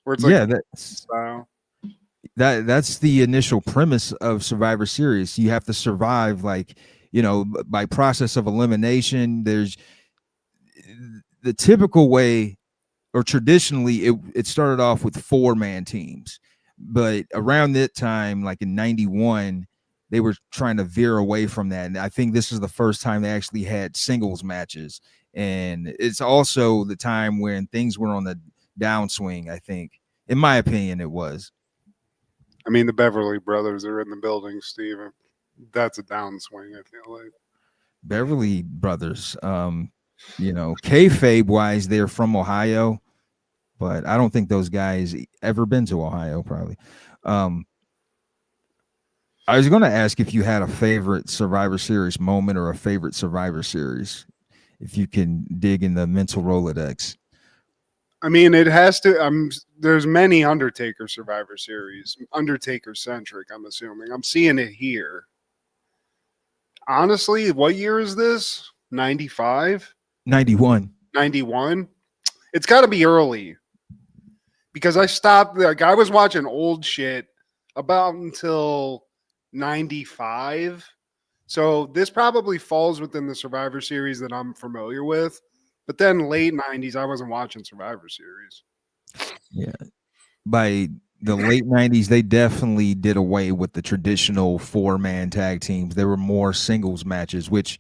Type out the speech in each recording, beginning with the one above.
where it's Yeah, like style. that's the initial premise of Survivor Series. You have to survive, like, by process of elimination. There's the typical way, or traditionally, it started off with 4-man teams, but around that time, like in '91, they were trying to veer away from that, and I think this is the first time they actually had singles matches, and it's also the time when things were on the downswing. I think, in my opinion, it was. I mean, the Beverly Brothers are in the building, Steve. That's a downswing, I feel like. Beverly Brothers. Kayfabe wise, they're from Ohio, but I don't think those guys ever been to Ohio. Probably. Um, I was going to ask if you had a favorite Survivor Series moment or a favorite Survivor Series, if you can dig in the mental Rolodex. I mean, it has to. There's many Undertaker Survivor Series, Undertaker centric. I'm assuming. I'm seeing it here. Honestly, what year is this? 95? 91. 91? It's got to be early because I stopped. Like, I was watching old shit about until 95. So this probably falls within the Survivor Series that I'm familiar with. But then late 90s, I wasn't watching Survivor Series. Yeah. By the late 90s, they definitely did away with the traditional 4-man tag teams. There were more singles matches, which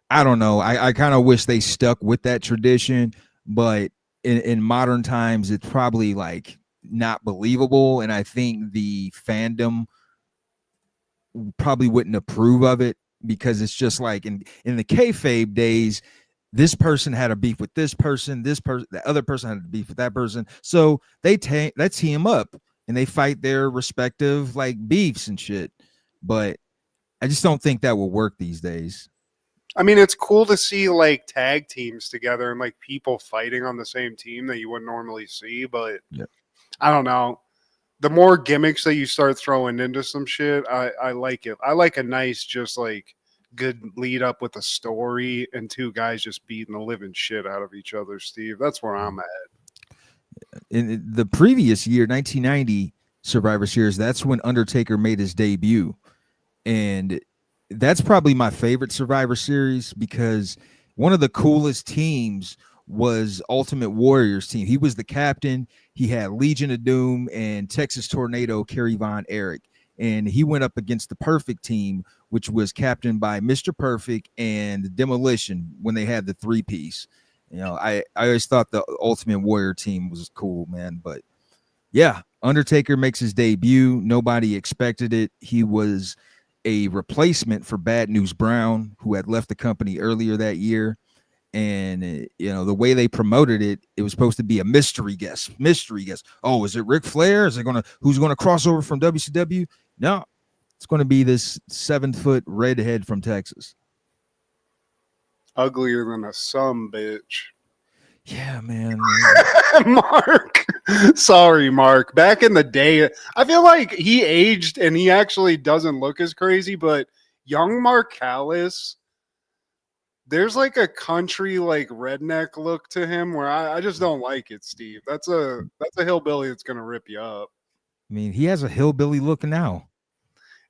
I don't know. I kind of wish they stuck with that tradition, but in modern times, it's probably like not believable. And I think the fandom probably wouldn't approve of it, because it's just like in the kayfabe days, this person had a beef with this person, the other person had a beef with that person. So they team up and they fight their respective like beefs and shit. But I just don't think that will work these days. I mean, it's cool to see like tag teams together and like people fighting on the same team that you wouldn't normally see, but yeah. I don't know. The more gimmicks that you start throwing into some shit, I like it. I like a nice, just like good lead up with a story and two guys just beating the living shit out of each other, Steve. That's where I'm at. In the previous year, 1990 Survivor Series, that's when Undertaker made his debut. And that's probably my favorite Survivor Series, because one of the coolest teams was Ultimate Warrior's team. He was the captain. He had Legion of Doom and Texas Tornado Kerry Von Erich. And he went up against the Perfect team, which was captained by Mr. Perfect and Demolition when they had the 3-piece. I always thought the Ultimate Warrior team was cool, man. But yeah, Undertaker makes his debut. Nobody expected it. He was a replacement for Bad News Brown, who had left the company earlier that year. And the way they promoted it, it was supposed to be a mystery guest. Oh, is it Ric Flair? Who's gonna cross over from WCW? No, it's going to be this 7-foot redhead from Texas. Uglier than a some bitch. Yeah, man. Mark. Sorry, Mark. Back in the day, I feel like he aged and he actually doesn't look as crazy, but young Mark Callis, there's like a country like redneck look to him where I just don't like it, Steve. That's a hillbilly that's gonna rip you up. I mean, he has a hillbilly look now.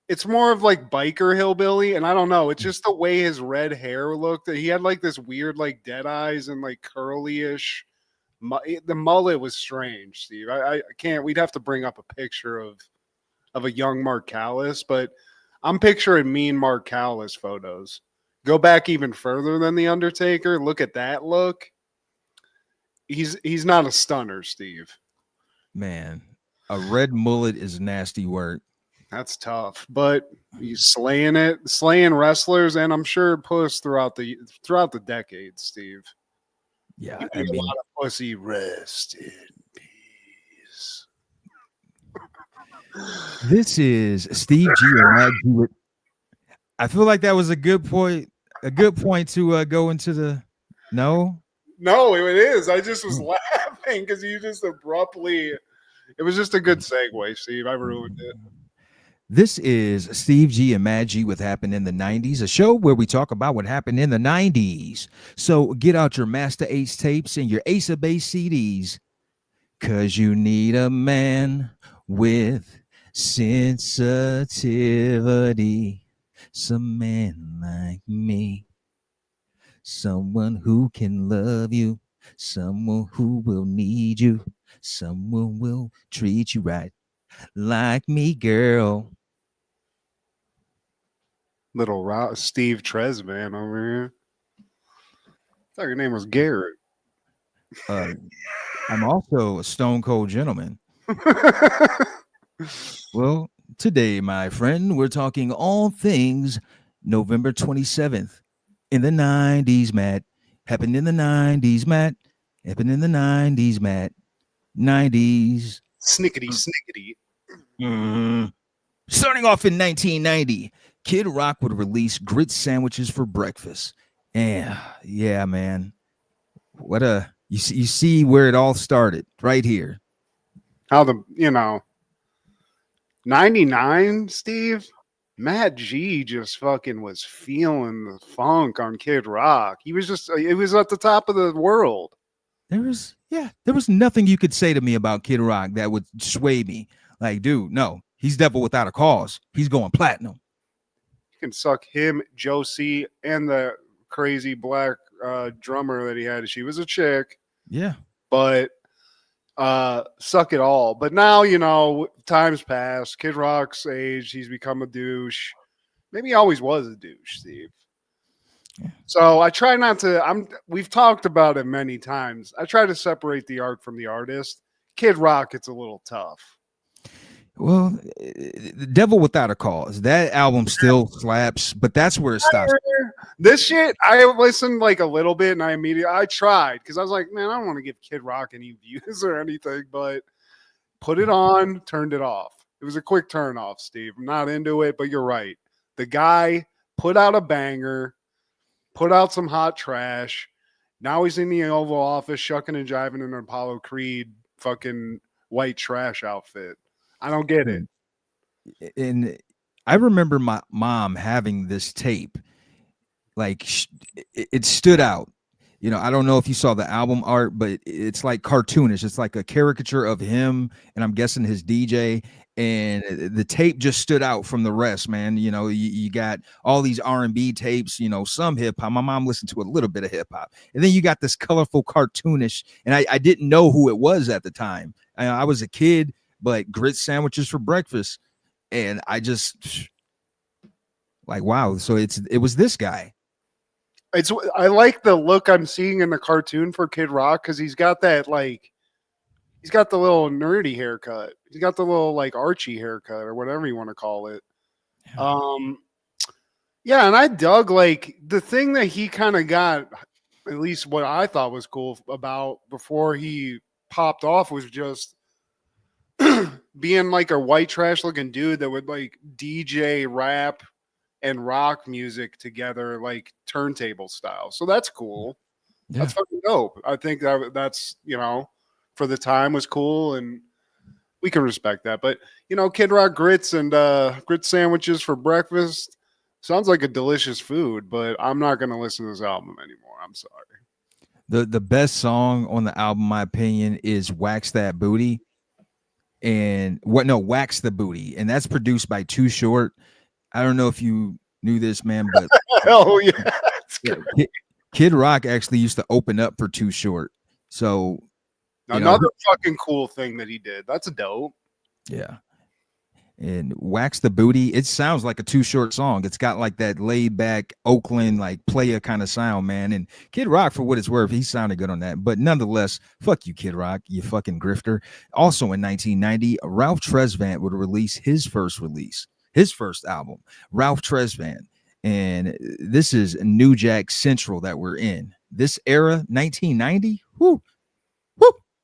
It's more of like biker hillbilly, and I don't know. It's just the way his red hair looked. He had like this weird like dead eyes and like curly-ish. The mullet was strange, Steve. I can't. We'd have to bring up a picture of a young Mark Callis, but I'm picturing mean Mark Callis photos. Go back even further than the Undertaker. Look at that look. He's not a stunner, Steve. Man, a red mullet is nasty work. That's tough, but he's slaying wrestlers, and I'm sure puss throughout the decades, Steve. Yeah, I mean, a lot of pussy. Rest in peace. This is Steve G. and I feel like that was a good point. A good point to go into the. No, it is. I just was laughing because you just abruptly. It was just a good segue, Steve. I ruined it. This is Steve G and Mad G with Happened in the 90s, a show where we talk about what happened in the 90s. So get out your Master Ace tapes and your Ace of Base CDs, 'cause you need a man with sensitivity, some man like me, someone who can love you, someone who will need you, someone will treat you right, like me, girl. Steve Tresman over here. I thought your name was Garrett. Uh, I'm also a stone cold gentleman. Well, today, my friend, we're talking all things November 27th in the 90s, Matt. Happened in the 90s, Matt. Happened in the 90s, Matt. 90s. Snickety, snickety. Mm. Starting off in 1990, Kid Rock would release grits sandwiches for breakfast. And yeah, man. What a you see where it all started right here. How 99, Steve? Matt G just fucking was feeling the funk on Kid Rock. He was just, it was at the top of the world. There was nothing you could say to me about Kid Rock that would sway me. Like, dude, no, he's devil without a cause. He's going platinum. You can suck him, Josie, and the crazy black drummer that he had. She was a chick, Yeah. but suck it all. But now, times pass. Kid Rock's age, he's become a douche. Maybe he always was a douche, Steve. Yeah. So I try not to. We've talked about it many times. I try to separate the art from the artist. Kid Rock, it's a little tough. Well, the Devil Without a Cause, that album still slaps, but that's where it stops. This shit, I listened like a little bit, and I tried because I was like, man, I don't want to give Kid Rock any views or anything, but put it on, turned it off. It was a quick turn off, Steve. I'm not into it, but you're right. The guy put out a banger, put out some hot trash. Now he's in the Oval Office shucking and jiving in an Apollo Creed fucking white trash outfit. I don't get it. And I remember my mom having this tape. Like, it stood out. I don't know if you saw the album art, but it's like cartoonish. It's like a caricature of him, and I'm guessing his DJ. And the tape just stood out from the rest, man. You got all these R&B tapes, some hip hop. My mom listened to a little bit of hip hop, and then you got this colorful cartoonish. And I didn't know who it was at the time. I was a kid, but grit sandwiches for breakfast, and I just like, wow. So it was this guy. I like the look I'm seeing in the cartoon for Kid Rock because he's got that he's got the little nerdy haircut. He's got the little like Archie haircut or whatever you want to call it. Yeah, and I dug like the thing that he kind of got, at least what I thought was cool about before he popped off was just being like a white trash looking dude that would like DJ rap and rock music together, like turntable style. So that's cool. Yeah. That's fucking dope. I think that's for the time was cool, and we can respect that. But Kid Rock grits and grit sandwiches for breakfast sounds like a delicious food. But I'm not going to listen to this album anymore. I'm sorry. The best song on the album, in my opinion, is "Wax That Booty," and "Wax the Booty," and that's produced by Too Short. I don't know if you knew this, man, but oh yeah, Kid Rock actually used to open up for Too Short. So another fucking cool thing that he did. That's dope. Yeah. And "Wax the Booty," it sounds like a Too Short song. It's got like that laid back Oakland like playa kind of sound, man. And Kid Rock, for what it's worth, he sounded good on that. But nonetheless, fuck you, Kid Rock, you fucking grifter. Also in 1990, Ralph Tresvant would release his first album, Ralph Tresvant. And this is New Jack Central that we're in. This era, 1990, whoo.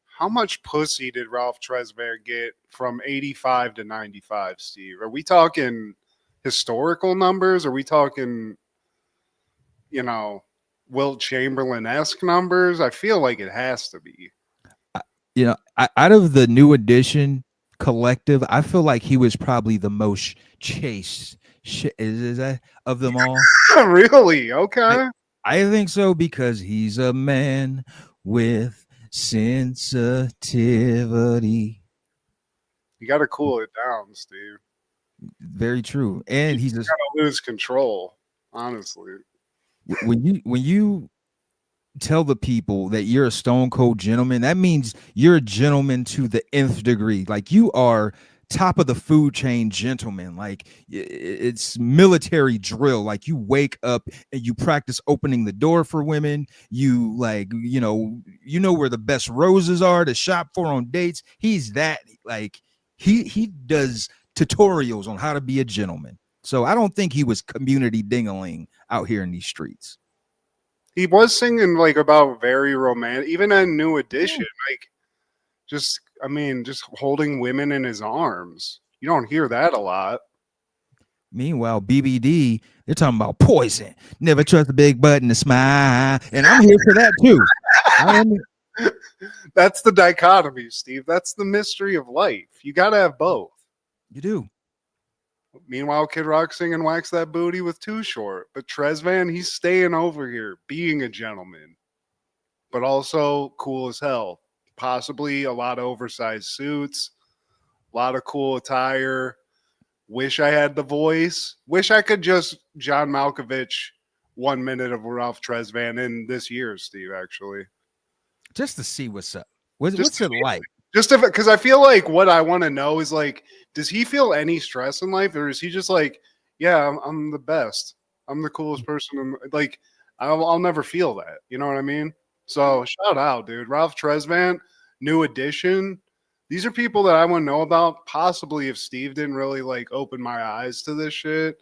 How much pussy did Ralph Tresvant get from 85 to 95, Steve? Are we talking historical numbers? Are we talking, Wilt Chamberlain-esque numbers? I feel like it has to be. Out of the New Edition collective, I feel like he was probably the most chaste is that of them all. Really? Okay. I think so, because he's a man with sensitivity. You got to cool it down, Steve. Very true. And he's just Gotta lose control, honestly. when you tell the people that you're a stone cold gentleman, that means you're a gentleman to the nth degree. Like you are top of the food chain gentleman. Like it's military drill. Like you wake up and you practice opening the door for women. You like, you know where the best roses are to shop for on dates. He's that like he does tutorials on how to be a gentleman. So I don't think he was community dingaling out here in these streets. He was singing like about very romantic, even in New Edition. Like, just holding women in his arms. You don't hear that a lot. Meanwhile, BBD, they're talking about poison. Never trust a big button to smile. And I'm here for that too. I am. That's the dichotomy, Steve. That's the mystery of life. You got to have both. You do. Meanwhile, Kid Rock singing Wax That Booty with Too Short. But Trezvan, he's staying over here, being a gentleman, but also cool as hell. Possibly a lot of oversized suits, a lot of cool attire. Wish I had the voice. Wish I could just John Malkovich 1 minute of Ralph Trezvan in this year, Steve, actually. Just to see what's up. What's it like? Just because I feel like what I want to know is like, does he feel any stress in life, or is he just like, yeah, I'm the best, I'm the coolest person, like I'll never feel that, you know what I mean? So shout out, dude, Ralph Trezvan, New Edition. These are people that I want to know about. Possibly if Steve didn't really like open my eyes to this shit,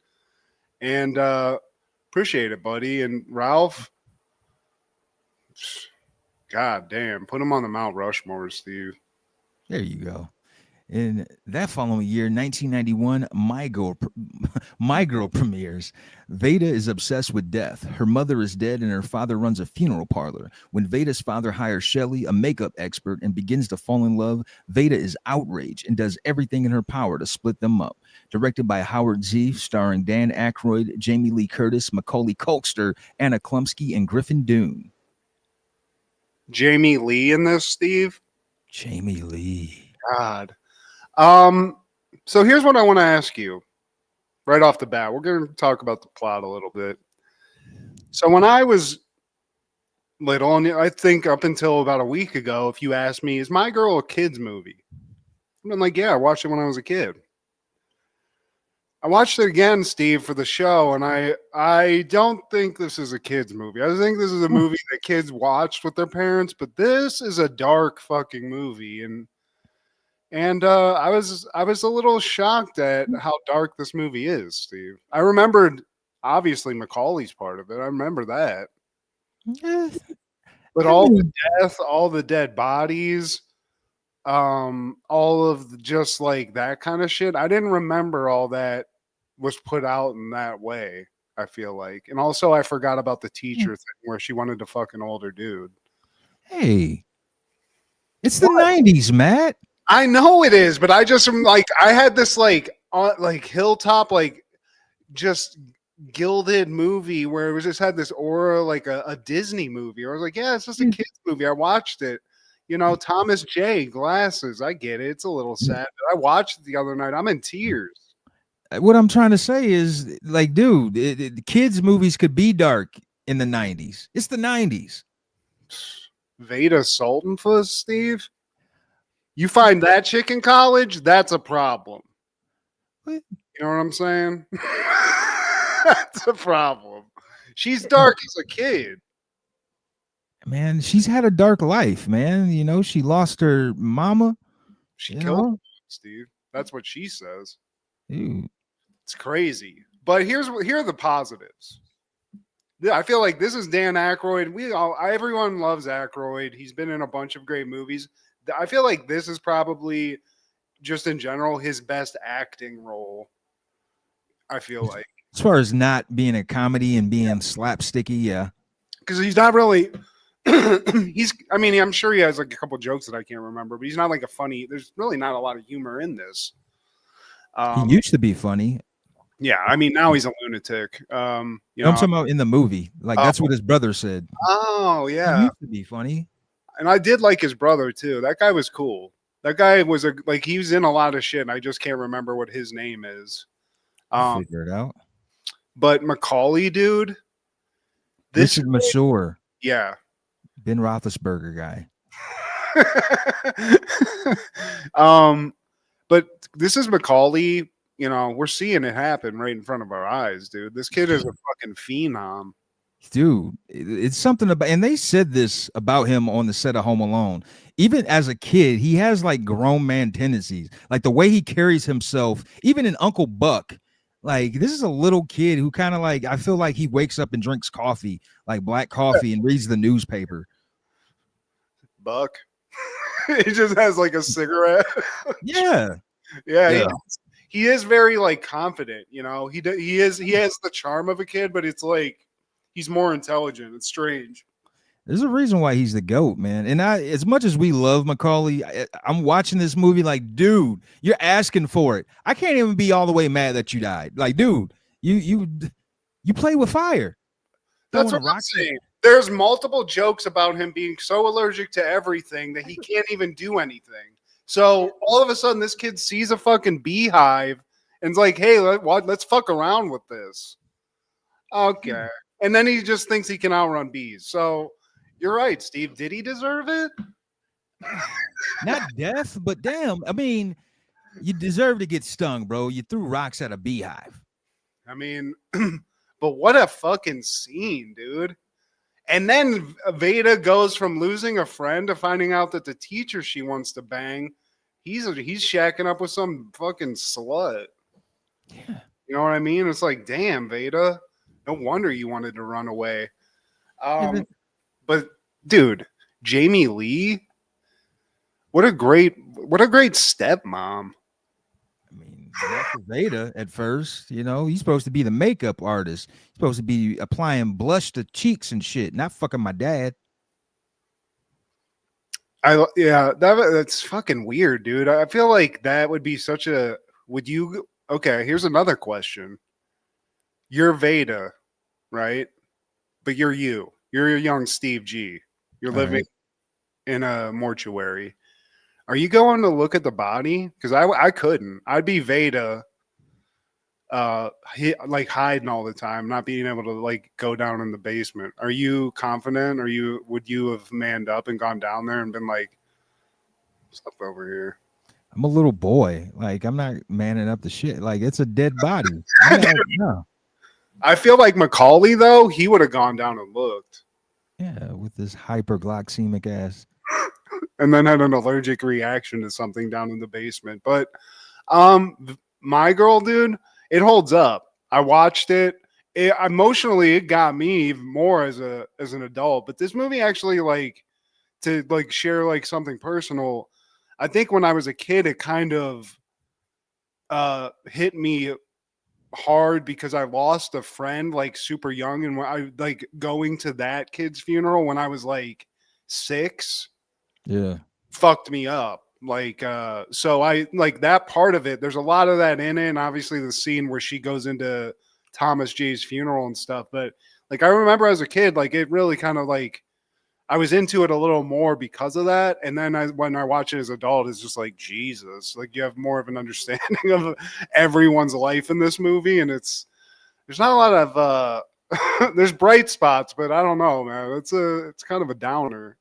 and appreciate it, buddy. And Ralph, god damn, put him on the Mount Rushmore, Steve. There you go. In that following year, 1991, My Girl premieres. Veda is obsessed with death. Her mother is dead and her father runs a funeral parlor. When Veda's father hires Shelley, a makeup expert, and begins to fall in love, Veda is outraged and does everything in her power to split them up. Directed by Howard Zieff, starring Dan Aykroyd, Jamie Lee Curtis, Macaulay Culkin, Anna Klumsky, and Griffin Dunne. Jamie Lee in this, Steve? Jamie Lee. God. So here's what I want to ask you right off the bat. We're going to talk about the plot a little bit. So when I was little, and I think up until about a week ago, if you asked me, is My Girl a kid's movie? I'm like, yeah, I watched it when I was a kid. I watched it again, Steve, for the show, and I don't think this is a kid's movie. I think this is a movie that kids watched with their parents, but this is a dark fucking movie, and I was a little shocked at how dark this movie is, Steve. I remembered obviously Macaulay's part of it. I remember that. But all the death, all the dead bodies, all of just like that kind of shit. I didn't remember all that was put out in that way, I feel like. And also I forgot about the teacher thing where she wanted to fuck an older dude. Hey. It's the 90s, Matt. I know it is, but I just am like, I had this like hilltop, like just gilded movie where it was just had this aura like a Disney movie. I was like, yeah, it's just a kid's movie. I watched it. You know, Thomas J. Glasses. I get it. It's a little sad. But I watched it the other night. I'm in tears. What I'm trying to say is, like, dude, kids' movies could be dark in the 90s. It's the 90s. Veda Sultanfuss, Steve? You find that chick in college, that's a problem. What? You know what I'm saying? That's a problem. She's dark as a kid. Man, she's had a dark life, man. You know, she lost her mama. She killed him, Steve. That's what she says. Ew. It's crazy. But here are the positives. I feel like this is Dan Aykroyd. Everyone loves Aykroyd. He's been in a bunch of great movies. I feel like this is probably, just in general, his best acting role. I feel like, as far as not being a comedy and being slapsticky, yeah, because he's not really. I'm sure he has like a couple jokes that I can't remember, but he's not like a funny. There's really not a lot of humor in this. He used to be funny. Yeah, I mean now he's a lunatic. I'm talking about in the movie. Like that's what his brother said. Oh yeah, he used to be funny. And I did like his brother too. That guy was cool. That guy was he was in a lot of shit, and I just can't remember what his name is. Figure it out. But Macaulay, dude, this Richard Masur, yeah. Ben Roethlisberger guy. But this is Macaulay. You know, we're seeing it happen right in front of our eyes, dude. This kid is a fucking phenom. Dude, it's something about, and they said this about him on the set of Home Alone. Even as a kid, he has like grown man tendencies, like the way he carries himself. Even in Uncle Buck, like this is a little kid who kind of like, I feel like he wakes up and drinks coffee, like black coffee, and reads the newspaper. Buck, he just has like a cigarette. Yeah, yeah. He is very like confident. You know, he has the charm of a kid, but it's like he's more intelligent. It's strange. There's a reason why he's the GOAT, man. And as much as we love Macaulay, I'm watching this movie like, dude, you're asking for it. I can't even be all the way mad that you died. Like, dude, you play with fire. That's what I'm saying. There's multiple jokes about him being so allergic to everything that he can't even do anything. So all of a sudden, this kid sees a fucking beehive and's like, "Hey, let's fuck around with this." Okay, and then he just thinks he can outrun bees. So you're right, Steve. Did he deserve it? Not death, but damn. I mean, you deserve to get stung, bro. You threw rocks at a beehive. I mean, but what a fucking scene, dude. And then Veda goes from losing a friend to finding out that the teacher she wants to bang, he's shacking up with some fucking slut. Yeah. You know what I mean? It's like, damn, Veda. No wonder you wanted to run away. But dude, Jamie Lee, what a great stepmom. I mean, not for Veda at first, you know, he's supposed to be the makeup artist. He's supposed to be applying blush to cheeks and shit, not fucking my dad. That's fucking weird, dude. I feel like that would be such a. Would you? Okay, here's another question. You're Veda, right? But you're you. You're a young Steve G. You're living in a mortuary. Are you going to look at the body? Because I couldn't. I'd be Veda, like hiding all the time, not being able to like go down in the basement. Are you confident? Would you have manned up and gone down there and been like, "What's up over here?" I'm a little boy. Like, I'm not manning up the shit. Like, it's a dead body. No. I feel like Macaulay, though, he would have gone down and looked. Yeah, with this hyperglycemic ass. And then had an allergic reaction to something down in the basement. But My Girl, dude, it holds up. I watched it. Emotionally, it got me even more as an adult. But this movie actually, like, to like share like something personal, I think when I was a kid, it kind of hit me hard because I lost a friend like super young, and when I like going to that kid's funeral when I was like 6, fucked me up. Like so I like that part of it. There's a lot of that in it, and obviously the scene where she goes into Thomas J's funeral and stuff. But like I remember as a kid, like it really kind of like I was into it a little more because of that. And then when I watch it as an adult, it's just like, Jesus, like you have more of an understanding of everyone's life in this movie. And there's not a lot of, there's bright spots, but I don't know, man. It's kind of a downer.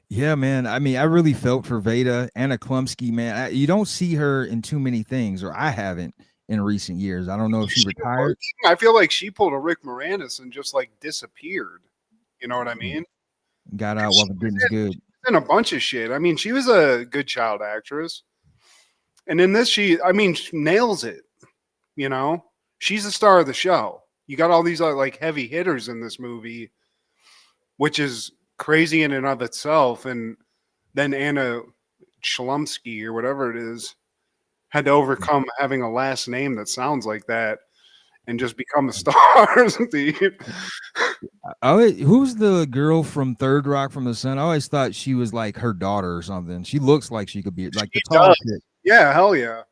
Yeah, man. I mean, I really felt for Veda. Anna Klumsky, man. You don't see her in too many things, or I haven't in recent years. I don't know if she retired. I feel like she pulled a Rick Moranis and just like disappeared. You know what I mean? Got out while the getting's good. In a bunch of shit. I mean, she was a good child actress. And in this, she nails it. You know, she's the star of the show. You got all these like heavy hitters in this movie, which is crazy in and of itself. And then Anna Chlumsky or whatever it is had to overcome having a last name that sounds like that and just become a star. Who's the girl from Third Rock from the Sun? I always thought she was like her daughter or something. She looks like she could be like the tall chick. Yeah, hell yeah.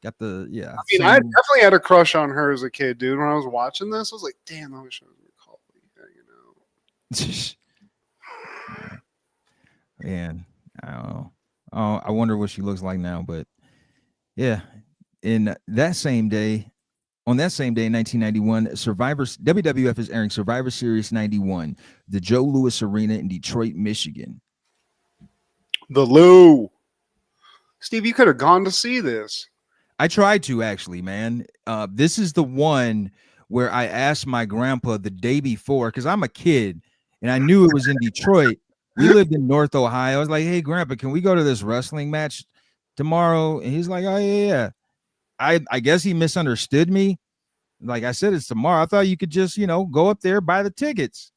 Got the I mean, I definitely had a crush on her as a kid, dude. When I was watching this, I was like, damn, I wish I was Macaulay. You know. Man, I don't know. Oh, I wonder what she looks like now. But yeah, in that same day, on that same day in 1991, Survivor WWF is airing Survivor Series 91, the Joe Louis Arena in Detroit, Michigan. The Lou. Steve, you could have gone to see this. I tried to actually, man. This is the one where I asked my grandpa the day before because I'm a kid and I knew it was in Detroit. We lived in North Ohio. I was like, "Hey, grandpa, can we go to this wrestling match tomorrow?" And he's like, "Oh yeah, yeah." I guess he misunderstood me. Like I said, it's tomorrow. I thought you could just go up there, buy the tickets.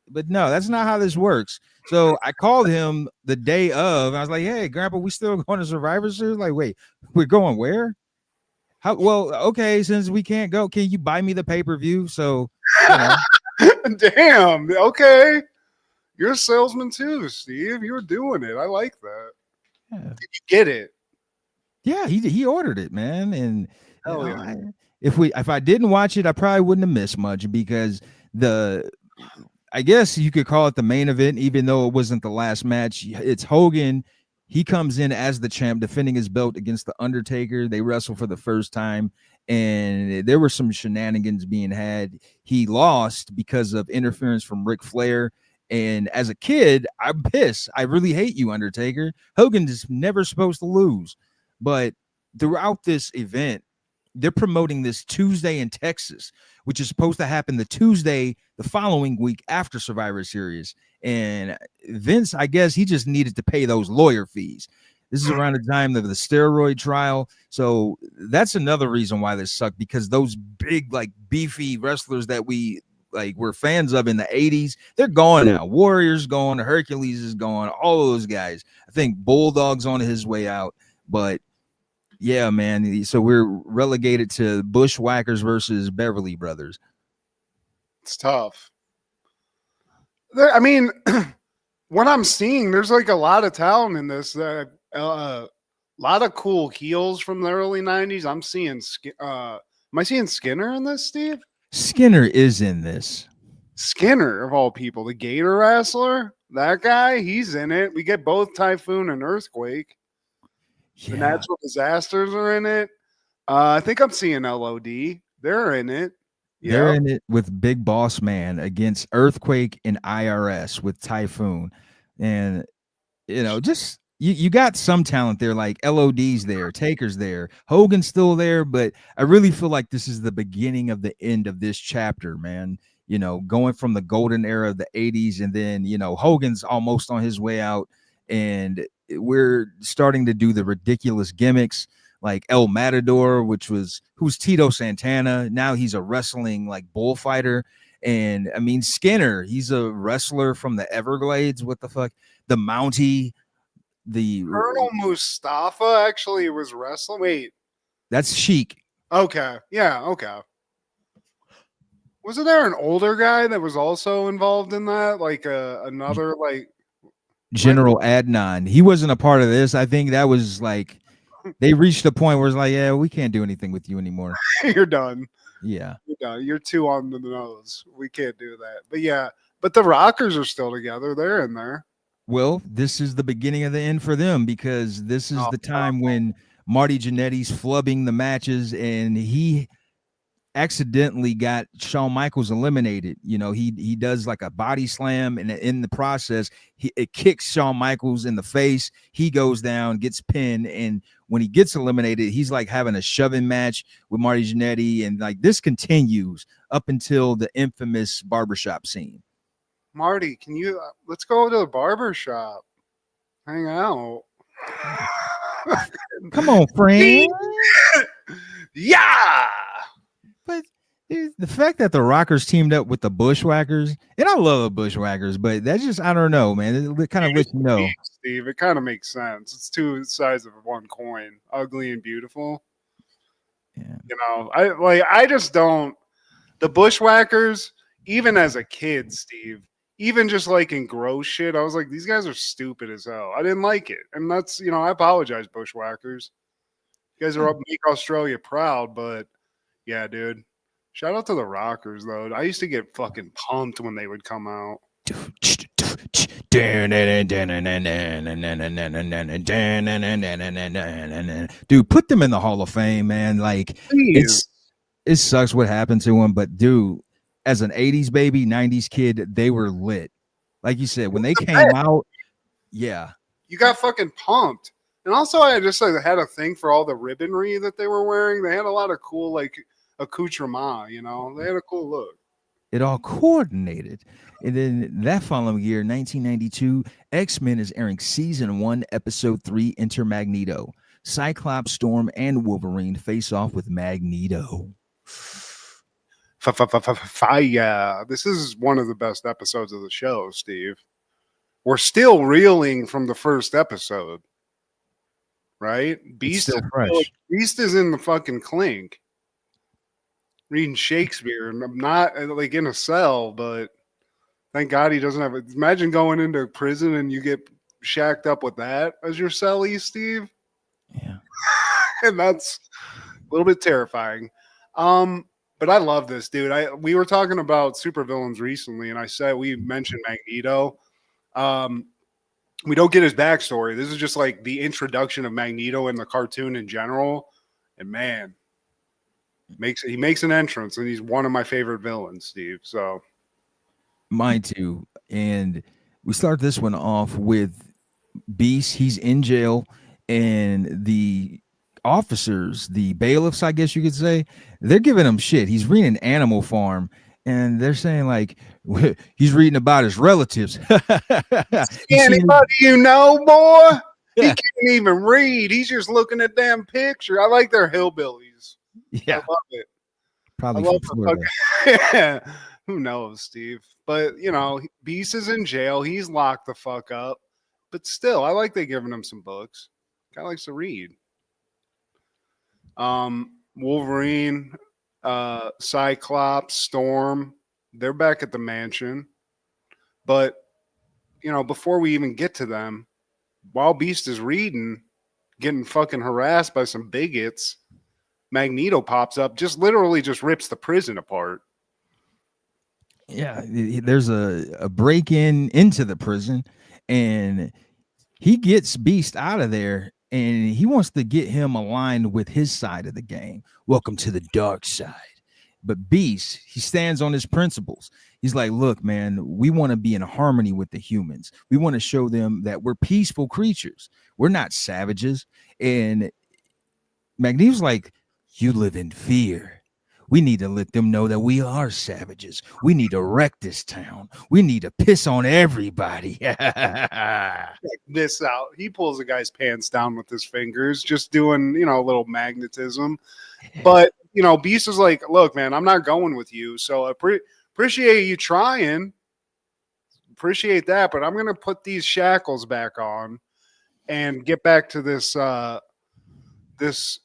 But no, that's not how this works. So I called him the day of. I was like, "Hey, grandpa, we still going to Survivor Series?" Like, wait, we're going where? How well, okay, since we can't go, can you buy me the pay-per-view? So, you know. Damn. Okay. You're a salesman too, Steve. You were doing it. I like that. Yeah, Did you get it? yeah, he ordered it, man. And Hell yeah. if I didn't watch it, I probably wouldn't have missed much because the I guess you could call it the main event, even though it wasn't the last match. It's Hogan. He comes in as the champ, defending his belt against the Undertaker. They wrestle for the first time, and there were some shenanigans being had. He lost because of interference from Ric Flair. And as a kid, I'm pissed. I really hate you, Undertaker. Hogan is never supposed to lose. But throughout this event, they're promoting this Tuesday in Texas, which is supposed to happen the Tuesday the following week after Survivor Series. And Vince, I guess he just needed to pay those lawyer fees. This is around the time of the steroid trial. So that's another reason why this sucked, because those big, like, beefy wrestlers that we were fans of in the 80s, they're gone now. Warrior's gone, Hercules is gone, all those guys. I think Bulldog's on his way out. But yeah, man. So we're relegated to Bushwhackers versus Beverly Brothers. It's tough. I mean, what I'm seeing, there's like a lot of talent in this. A lot of cool heels from the early '90s. I'm seeing. Am I seeing Skinner in this, Steve? Skinner is in this. Skinner, of all people, the Gator wrestler. That guy, he's in it. We get both Typhoon and Earthquake. Yeah. The natural disasters are in it. I think I'm seeing LOD. They're in it. They're in it with Big Boss Man against Earthquake and IRS with Typhoon. And, just you got some talent there, like LOD's there, Taker's there, Hogan's still there. But I really feel like this is the beginning of the end of this chapter, man. Going from the golden era of the 80s, and then, Hogan's almost on his way out. And we're starting to do the ridiculous gimmicks like El Matador, who's Tito Santana. Now he's a wrestling like bullfighter. And I mean, Skinner, he's a wrestler from the Everglades. What the fuck? The Mountie, the Colonel Mustafa actually was wrestling. Wait, that's Sheik. Okay. Yeah. Okay. Wasn't there an older guy that was also involved in that? Like another like General Adnan. He wasn't a part of this. I think that was like they reached a point where it's like, yeah, we can't do anything with you anymore. You're done. Yeah. You're done. You're too on the nose. We can't do that. But yeah, but the Rockers are still together. They're in there. Well, this is the beginning of the end for them, because this is the time when Marty Jannetty's flubbing the matches, and he accidentally got Shawn Michaels eliminated. He does like a body slam, and in the process, it kicks Shawn Michaels in the face. He goes down, gets pinned, and when he gets eliminated, he's like having a shoving match with Marty Jannetty, and like this continues up until the infamous barbershop scene. Marty, can you let's go to the barber shop, hang out. Come on, friend. Yeah. But the fact that the Rockers teamed up with the Bushwhackers, and I love the Bushwhackers, but that's just, I don't know, man. It kind of lets you know. Steve, it kind of makes sense. It's two sides of one coin, ugly and beautiful. Yeah. I just don't. The Bushwhackers, even as a kid, Steve, even just like in gross shit, I was like, these guys are stupid as hell. I didn't like it. And that's, I apologize, Bushwhackers. You guys are up, make Australia proud, but yeah, dude. Shout out to the Rockers, though. I used to get fucking pumped when they would come out. Dude, put them in the Hall of Fame, man. Like Please. it sucks what happened to him, but dude, as an 80s baby, 90s kid, they were lit. Like you said, when they came out, yeah. You got fucking pumped. And also, I just like had a thing for all the ribbonry that they were wearing. They had a lot of cool like accoutrement. You know, they had a cool look. It all coordinated. And then that following year, 1992, X-Men is airing season 1, episode 3, Enter Magneto. Cyclops, Storm, and Wolverine face off with Magneto. Fire. This is one of the best episodes of the show, Steve. We're still reeling from the first episode, right? It's still fresh. Beast is in the fucking clink, reading Shakespeare, and I'm not like in a cell, but thank God he doesn't have it. Imagine going into prison and you get shacked up with that as your cellie, Steve. Yeah. And that's a little bit terrifying. But I love this, dude. We were talking about supervillains recently, and I said we mentioned Magneto. We don't get his backstory. This is just like the introduction of Magneto in the cartoon in general. And man, he makes an entrance, and he's one of my favorite villains, Steve. So mine too. And we start this one off with Beast. He's in jail, and the officers, the bailiffs, I guess you could say, they're giving him shit. He's reading Animal Farm, and they're saying like he's reading about his relatives. Anybody you know, boy? He can't even read. He's just looking at damn picture. I like their hillbillies. Yeah, I love it. Probably from Florida. Yeah. Who knows, Steve? But you know, Beast is in jail. He's locked the fuck up. But still, I like they giving him some books. Guy likes to read. Wolverine, Cyclops, Storm, they're back at the mansion. But, you know, before we even get to them, while Beast is reading, getting fucking harassed by some bigots, Magneto pops up, just literally just rips the prison apart. Yeah, there's a break-in into the prison, and he gets Beast out of there, and he wants to get him aligned with his side of the game. Welcome to the dark side. But Beast, he stands on his principles. He's like, look, man, we want to be in harmony with the humans. We want to show them that we're peaceful creatures. We're not savages. And Magneto's like, you live in fear. We need to let them know that we are savages. We need to wreck this town. We need to piss on everybody. Check this out. He pulls a guy's pants down with his fingers, just doing, you know, a little magnetism. But, you know, Beast is like, look, man, I'm not going with you. So I appreciate you trying. Appreciate that. But I'm going to put these shackles back on and get back to this, this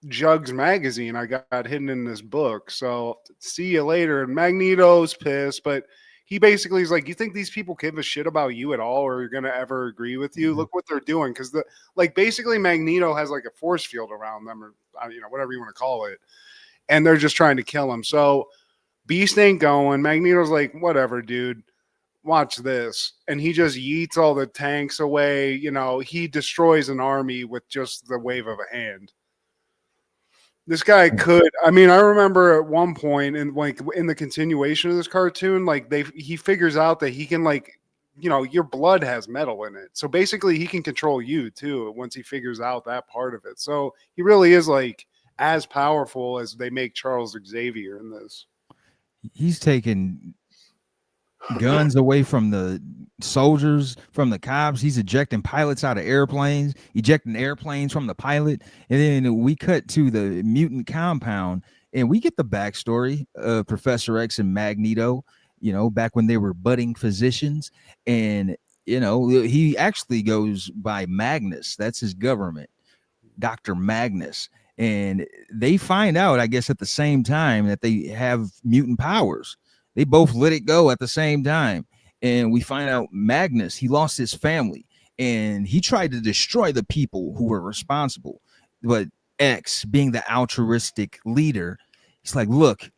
Jugs magazine I got hidden in this book. So see you later. And Magneto's pissed, but he basically is like, you think these people give a shit about you at all, or are going to ever agree with you? Look what they're doing. Cause basically Magneto has like a force field around them, or, you know, whatever you want to call it. And they're just trying to kill him. So Beast ain't going. Magneto's like, whatever, dude, watch this. And he just yeets all the tanks away. You know, he destroys an army with just the wave of a hand. This guy could. I mean, I remember at one point in the continuation of this cartoon, like he figures out that he can, like, you know, your blood has metal in it. So basically he can control you too once he figures out that part of it. So he really is like as powerful as they make Charles Xavier in this. He's taking guns away from the soldiers, from the cops. He's ejecting pilots out of airplanes, ejecting airplanes from the pilot. And then we cut to the mutant compound, and we get the backstory of Professor X and Magneto, you know, back when they were budding physicians. And, you know, he actually goes by Magnus. That's his government, Dr. Magnus. And they find out, I guess, at the same time that they have mutant powers. They both let it go at the same time. And we find out Magnus, he lost his family, and he tried to destroy the people who were responsible. But X, being the altruistic leader, he's like, look,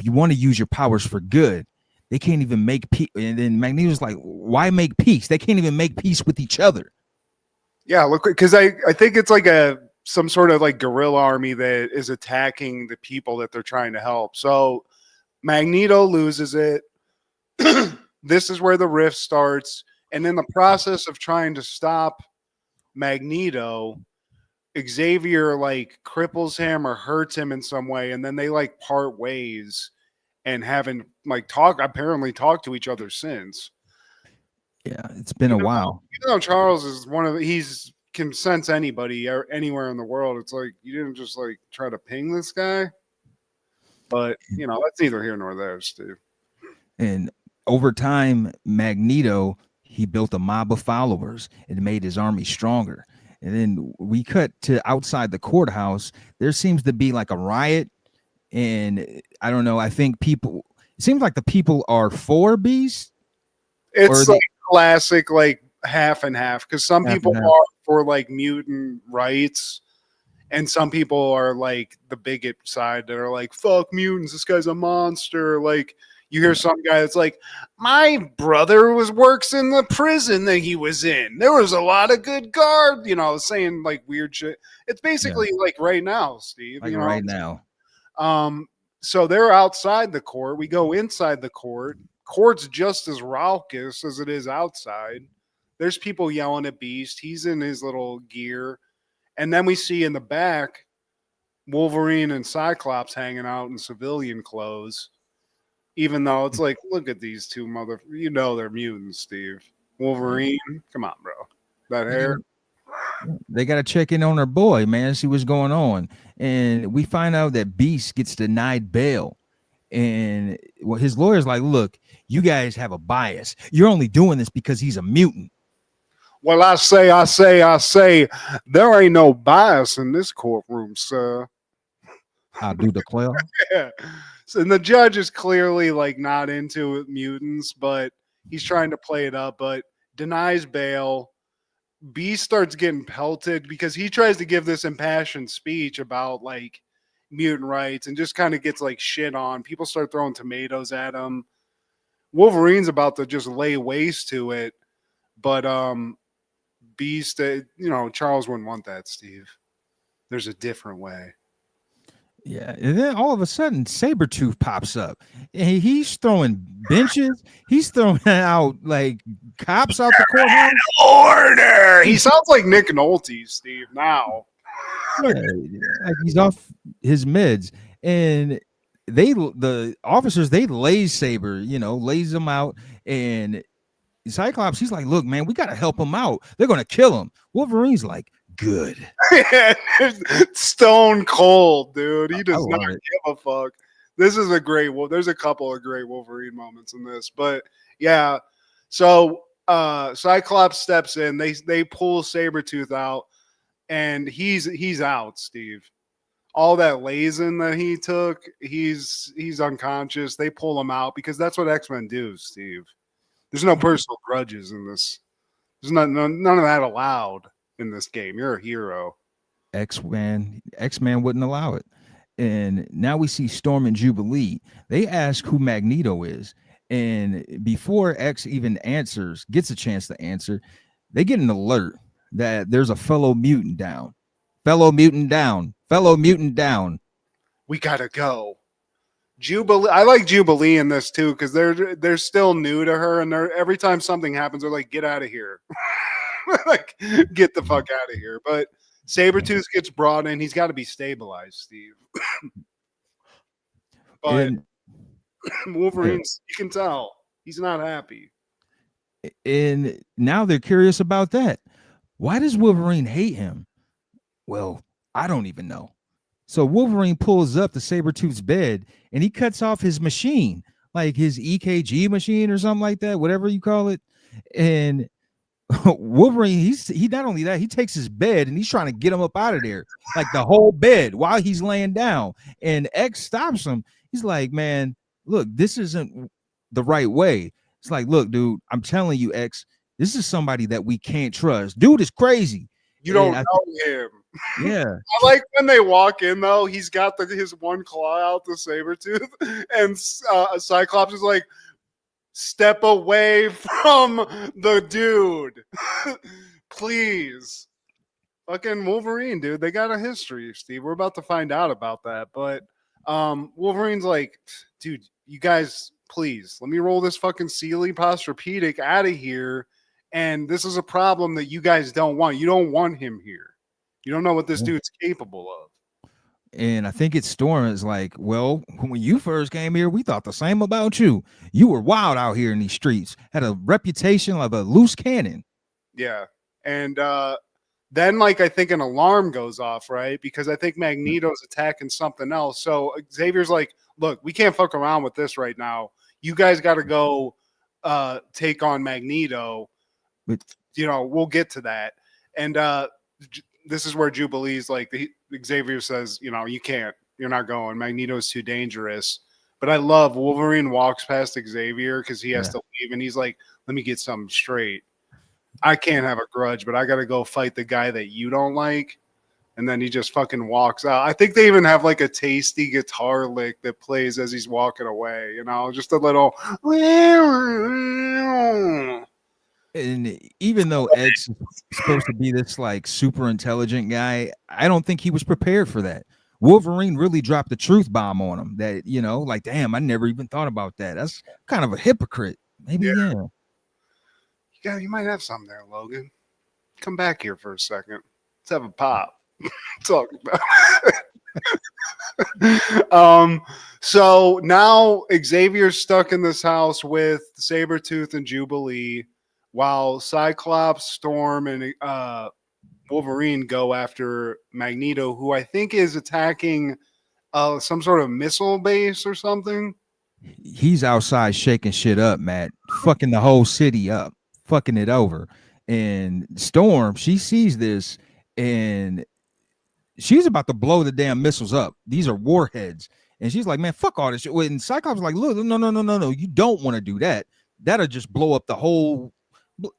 you want to use your powers for good. They can't even make peace. And then Magneto's like, why make peace? They can't even make peace with each other. Yeah, look, because I think it's like some sort of like guerrilla army that is attacking the people that they're trying to help. So Magneto loses it. This is where the rift starts. And in the process of trying to stop Magneto, Xavier like cripples him or hurts him in some way, and then they like part ways and haven't like apparently talked to each other since. Yeah, it's been a while. Even though Charles is he's can sense anybody or anywhere in the world, it's like you didn't just like try to ping this guy. But that's neither here nor there, Steve. And over time, Magneto, he built a mob of followers and made his army stronger. And then we cut to outside the courthouse. There seems to be like a riot. And I don't know. I think it seems like the people are for Beast. It's like classic, like half and half. Because some people are for like mutant rights. And some people are like the bigot side that are like, fuck mutants. This guy's a monster. Like, you hear some guy that's like, my brother works in the prison that he was in. There was a lot of good guard, saying like weird shit. It's basically like right now, Steve. Like right now. So they're outside the court. We go inside the court. Court's just as raucous as it is outside. There's people yelling at Beast. He's in his little gear. And then we see in the back Wolverine and Cyclops hanging out in civilian clothes. Even though it's like, look at these two they're mutants, Steve. Wolverine, come on, bro. That hair. They got to check in on their boy, man, see what's going on. And we find out that Beast gets denied bail. And his lawyer's like, look, you guys have a bias. You're only doing this because he's a mutant. Well, I say, there ain't no bias in this courtroom, sir. I do declare. Yeah. So, and the judge is clearly like not into mutants, but he's trying to play it up, but denies bail. Beast starts getting pelted because he tries to give this impassioned speech about like mutant rights and just kind of gets like shit on. People start throwing tomatoes at him. Wolverine's about to just lay waste to it, but Beast, Charles wouldn't want that, Steve. There's a different way. Yeah, and then all of a sudden, Sabretooth pops up. And he's throwing benches. He's throwing out like cops out the courthouse. Order! He sounds like Nick Nolte, Steve, now. Yeah, like he's off his meds. And the officers, they lays Saber, lays him out. And Cyclops, he's like, look, man, we got to help him out. They're going to kill him. Wolverine's like, good. Stone cold, dude. He does not give a fuck. This is there's a couple of great Wolverine moments in this, but yeah. So Cyclops steps in, they pull Sabretooth out, and he's out, Steve. All that lazing that he took, he's unconscious. They pull him out because that's what X-Men do, Steve. There's no personal grudges in this. There's none of that allowed in this game. You're a hero. X-Men wouldn't allow it. And now we see Storm and Jubilee. They ask who Magneto is. And before X even gets a chance to answer, they get an alert that there's a fellow mutant down. Fellow mutant down. Fellow mutant down. We gotta go. Jubilee. I like Jubilee in this too because they're still new to her, and every time something happens, they're like, "Get out of here." Like, get the fuck out of here. But Sabretooth gets brought in. He's got to be stabilized, Steve. But Wolverine's, you can tell, he's not happy. And now they're curious about that. Why does Wolverine hate him? Well, I don't even know. So Wolverine pulls up to Sabretooth's bed, and he cuts off his machine, like his EKG machine or something like that, whatever you call it. And Wolverine, he not only that, he takes his bed and he's trying to get him up out of there, like the whole bed while he's laying down. And X stops him. He's like, man, look, this isn't the right way. It's like, look, dude, I'm telling you, X, this is somebody that we can't trust. Dude is crazy. You don't know him. Yeah. I like when they walk in, though, he's got his one claw out, the Sabretooth, and Cyclops is like, step away from the dude. Please. Fucking Wolverine, dude. They got a history, Steve. We're about to find out about that. But Wolverine's like, dude, you guys, please, let me roll this fucking Sealy Posturepedic out of here. And this is a problem that you guys don't want. You don't want him here. You don't know what this dude's capable of. And I think it's Storm is like, well, when you first came here, we thought the same about you. You were wild out here in these streets, had a reputation of a loose cannon. Yeah. And then, like, I think an alarm goes off, right? Because I think Magneto's attacking something else. So Xavier's like, look, we can't fuck around with this right now. You guys got to go take on Magneto. But, we'll get to that. And this is where Jubilee's like, Xavier says, you can't. You're not going. Magneto's too dangerous. But I love Wolverine walks past Xavier because he has to leave. And he's like, let me get something straight. I can't have a grudge, but I got to go fight the guy that you don't like. And then he just fucking walks out. I think they even have like a tasty guitar lick that plays as he's walking away, just a little. And even though X is supposed to be this like super intelligent guy, I don't think he was prepared for that. Wolverine really dropped the truth bomb on him that, like, damn, I never even thought about that. That's kind of a hypocrite. Maybe, Yeah, you might have something there, Logan. Come back here for a second. Let's have a pop. Talk about it. So now Xavier's stuck in this house with Sabretooth and Jubilee while Cyclops, Storm, and Wolverine go after Magneto, who I think is attacking some sort of missile base or something. He's outside shaking shit up, Matt. Fucking the whole city up. Fucking it over. And Storm, she sees this and she's about to blow the damn missiles up. These are warheads. And she's like, man, fuck all this shit. And Cyclops is like, look, no. You don't want to do that. That'll just blow up the whole,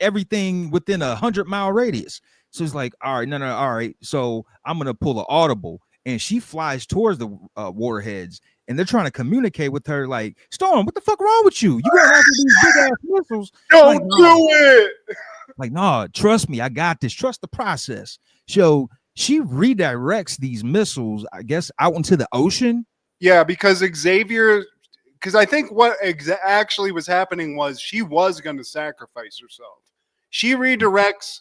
everything within 100-mile radius. So it's like, all right, no, all right. So I'm going to pull an audible. And she flies towards the warheads. And they're trying to communicate with her like, Storm, what the fuck wrong with you? You going after these big ass missiles? Don't do it. Like, no, trust me, I got this. Trust the process. So she redirects these missiles, I guess, out into the ocean. Yeah, because I think what actually was happening was she was going to sacrifice herself. She redirects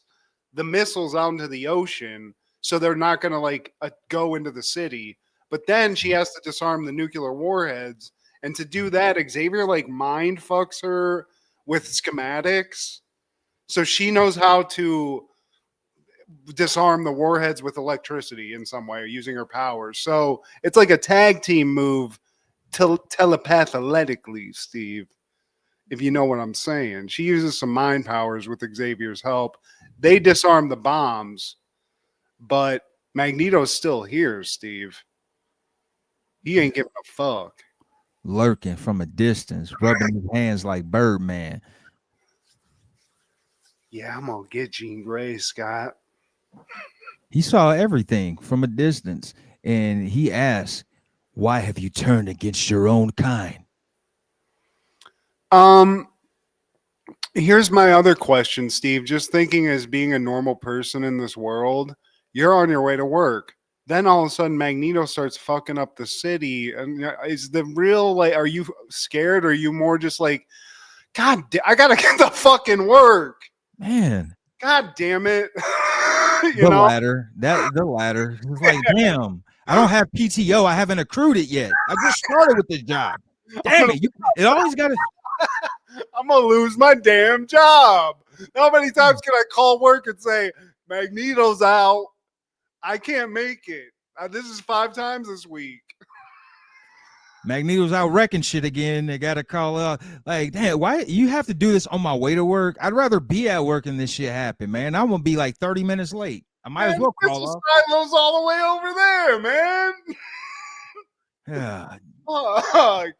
the missiles out into the ocean so they're not going to go into the city. But then she has to disarm the nuclear warheads. And to do that, Xavier mind fucks her with schematics. So she knows how to disarm the warheads with electricity in some way using her powers. So it's like a tag team move telepathically, Steve, if you know what I'm saying. She uses some mind powers with Xavier's help. They disarm the bombs, but Magneto's still here, Steve. He ain't giving a fuck. Lurking from a distance, rubbing his hands like Birdman. Yeah, I'm gonna get Jean Grey, Scott. He saw everything from a distance, and he asked, why have you turned against your own kind? Here's my other question, Steve. Just thinking as being a normal person in this world, you're on your way to work. Then all of a sudden Magneto starts fucking up the city. And is the real, are you scared? Or are you more just like, God, I got to get the fucking work. Man. God damn it. The latter. It's like, damn, I don't have PTO. I haven't accrued it yet. I just started with this job. Damn it. It always got to. I'm going to lose my damn job. How many times can I call work and say, Magneto's out? I can't make it. This is 5 times this week. Magneto's out wrecking shit again. They got to call out like, damn, why you have to do this on my way to work? I'd rather be at work and this shit happen, man. I'm going to be like 30 minutes late. I might as well call off. Silo's all the way over there, man. Yeah. Fuck.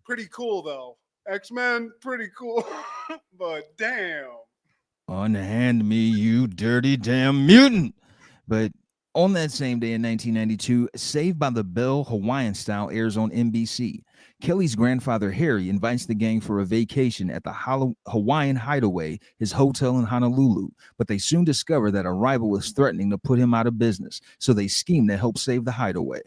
Pretty cool, though. X-Men, pretty cool. But damn. Unhand me, you dirty damn mutant. But On that same day in 1992, Saved by the Bell Hawaiian Style airs on NBC. Kelly's grandfather Harry invites the gang for a vacation at the Hawaiian Hideaway, his hotel in Honolulu, but they soon discover that a rival is threatening to put him out of business, so they scheme to help save the hideaway.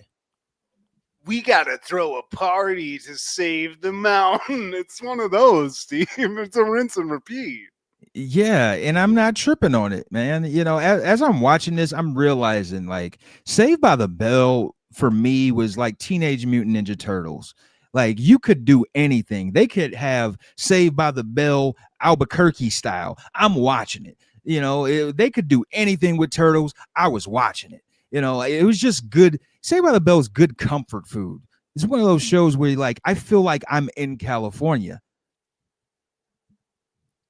We gotta throw a party to save the mountain. It's one of those, Steve. It's a rinse and repeat. Yeah, and I'm not tripping on it, man. You know, as I'm watching this, I'm realizing like Saved by the Bell for me was like Teenage Mutant Ninja Turtles. Like you could do anything. They could have Saved by the Bell Albuquerque style. I'm watching it. You know, they could do anything with turtles. I was watching it. You know, it was just good. Saved by the Bell is good comfort food. It's one of those shows where like I feel like I'm in California.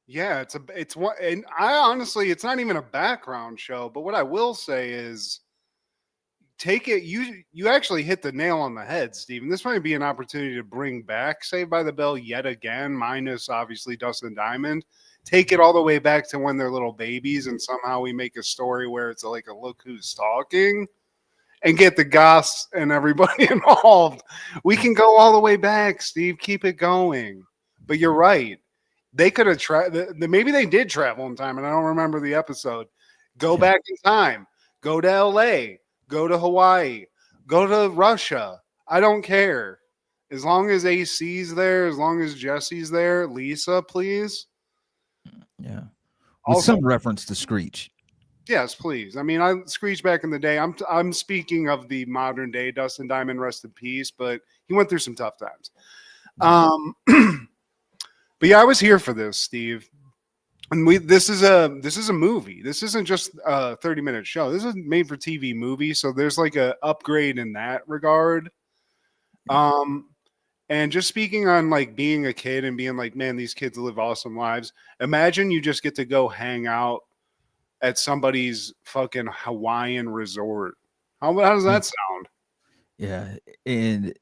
Yeah, it's one, and I honestly, it's not even a background show. But what I will say is, take it. You actually hit the nail on the head, Steven. This might be an opportunity to bring back Saved by the Bell yet again, minus obviously Dustin Diamond. Take it all the way back to when they're little babies, and somehow we make a story where it's like a look who's talking, and get the goss and everybody involved. We can go all the way back, Steve. Keep it going. But you're right. They could have maybe they did travel in time, and I don't remember the episode. Go back in time. Go to LA. Go to Hawaii. Go to Russia. I don't care. As long as AC's there, as long as Jesse's there, Lisa, please. Yeah. With some reference to Screech. Yes, please. I mean, I Screech back in the day. I'm speaking of the modern day Dustin Diamond, rest in peace, but he went through some tough times. But yeah, I was here for this, Steve. And this is a movie. This isn't just a 30-minute show. This is a made for TV movie, so there's like a upgrade in that regard. And just speaking on like being a kid and being like, man, these kids live awesome lives. Imagine you just get to go hang out at somebody's fucking Hawaiian resort. How does that sound? Yeah, and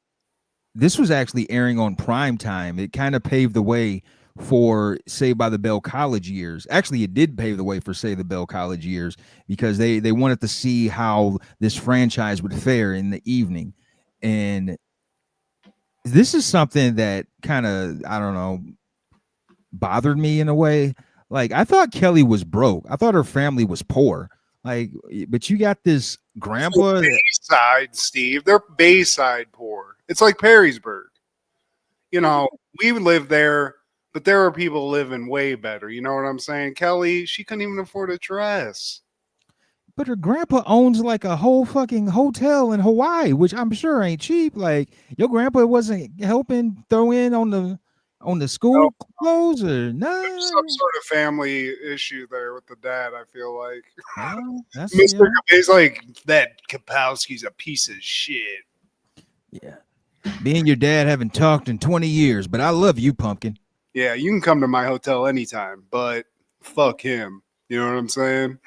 this was actually airing on prime time. It kind of paved the way for Saved by the Bell college years. Actually, it did pave the way for Saved the Bell college years because they wanted to see how this franchise would fare in the evening. And this is something that kind of, I don't know, bothered me in a way. Like I thought Kelly was broke. I thought her family was poor. Like, but you got this grandpa. Bayside, Steve. They're Bayside poor. It's like Perrysburg. You know, we live there, but there are people living way better. You know what I'm saying? Kelly, she couldn't even afford a dress. But her grandpa owns like a whole fucking hotel in Hawaii, which I'm sure ain't cheap. Like your grandpa wasn't helping throw in on the school clothes or no. There's some sort of family issue there with the dad, I feel like. That's Mr. Is like, that Kapowski's a piece of shit. Yeah. Me and your dad haven't talked in 20 years, but I love you, Pumpkin. Yeah, you can come to my hotel anytime, but fuck him. You know what I'm saying?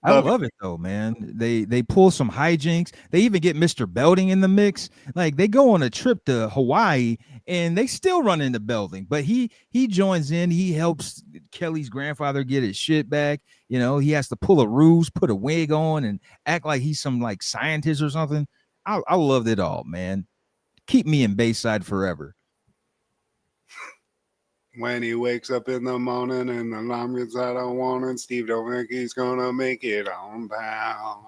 I love it though, man. They pull some hijinks. They even get Mr. Belding in the mix. Like they go on a trip to Hawaii and they still run into Belding, but he joins in. He helps Kelly's grandfather get his shit back. You know, he has to pull a ruse, put a wig on, and act like he's some like scientist or something. I loved it all, man. Keep me in Bayside forever. When he wakes up in the morning and the alarm gets out on warning, Steve don't think he's gonna make it on down.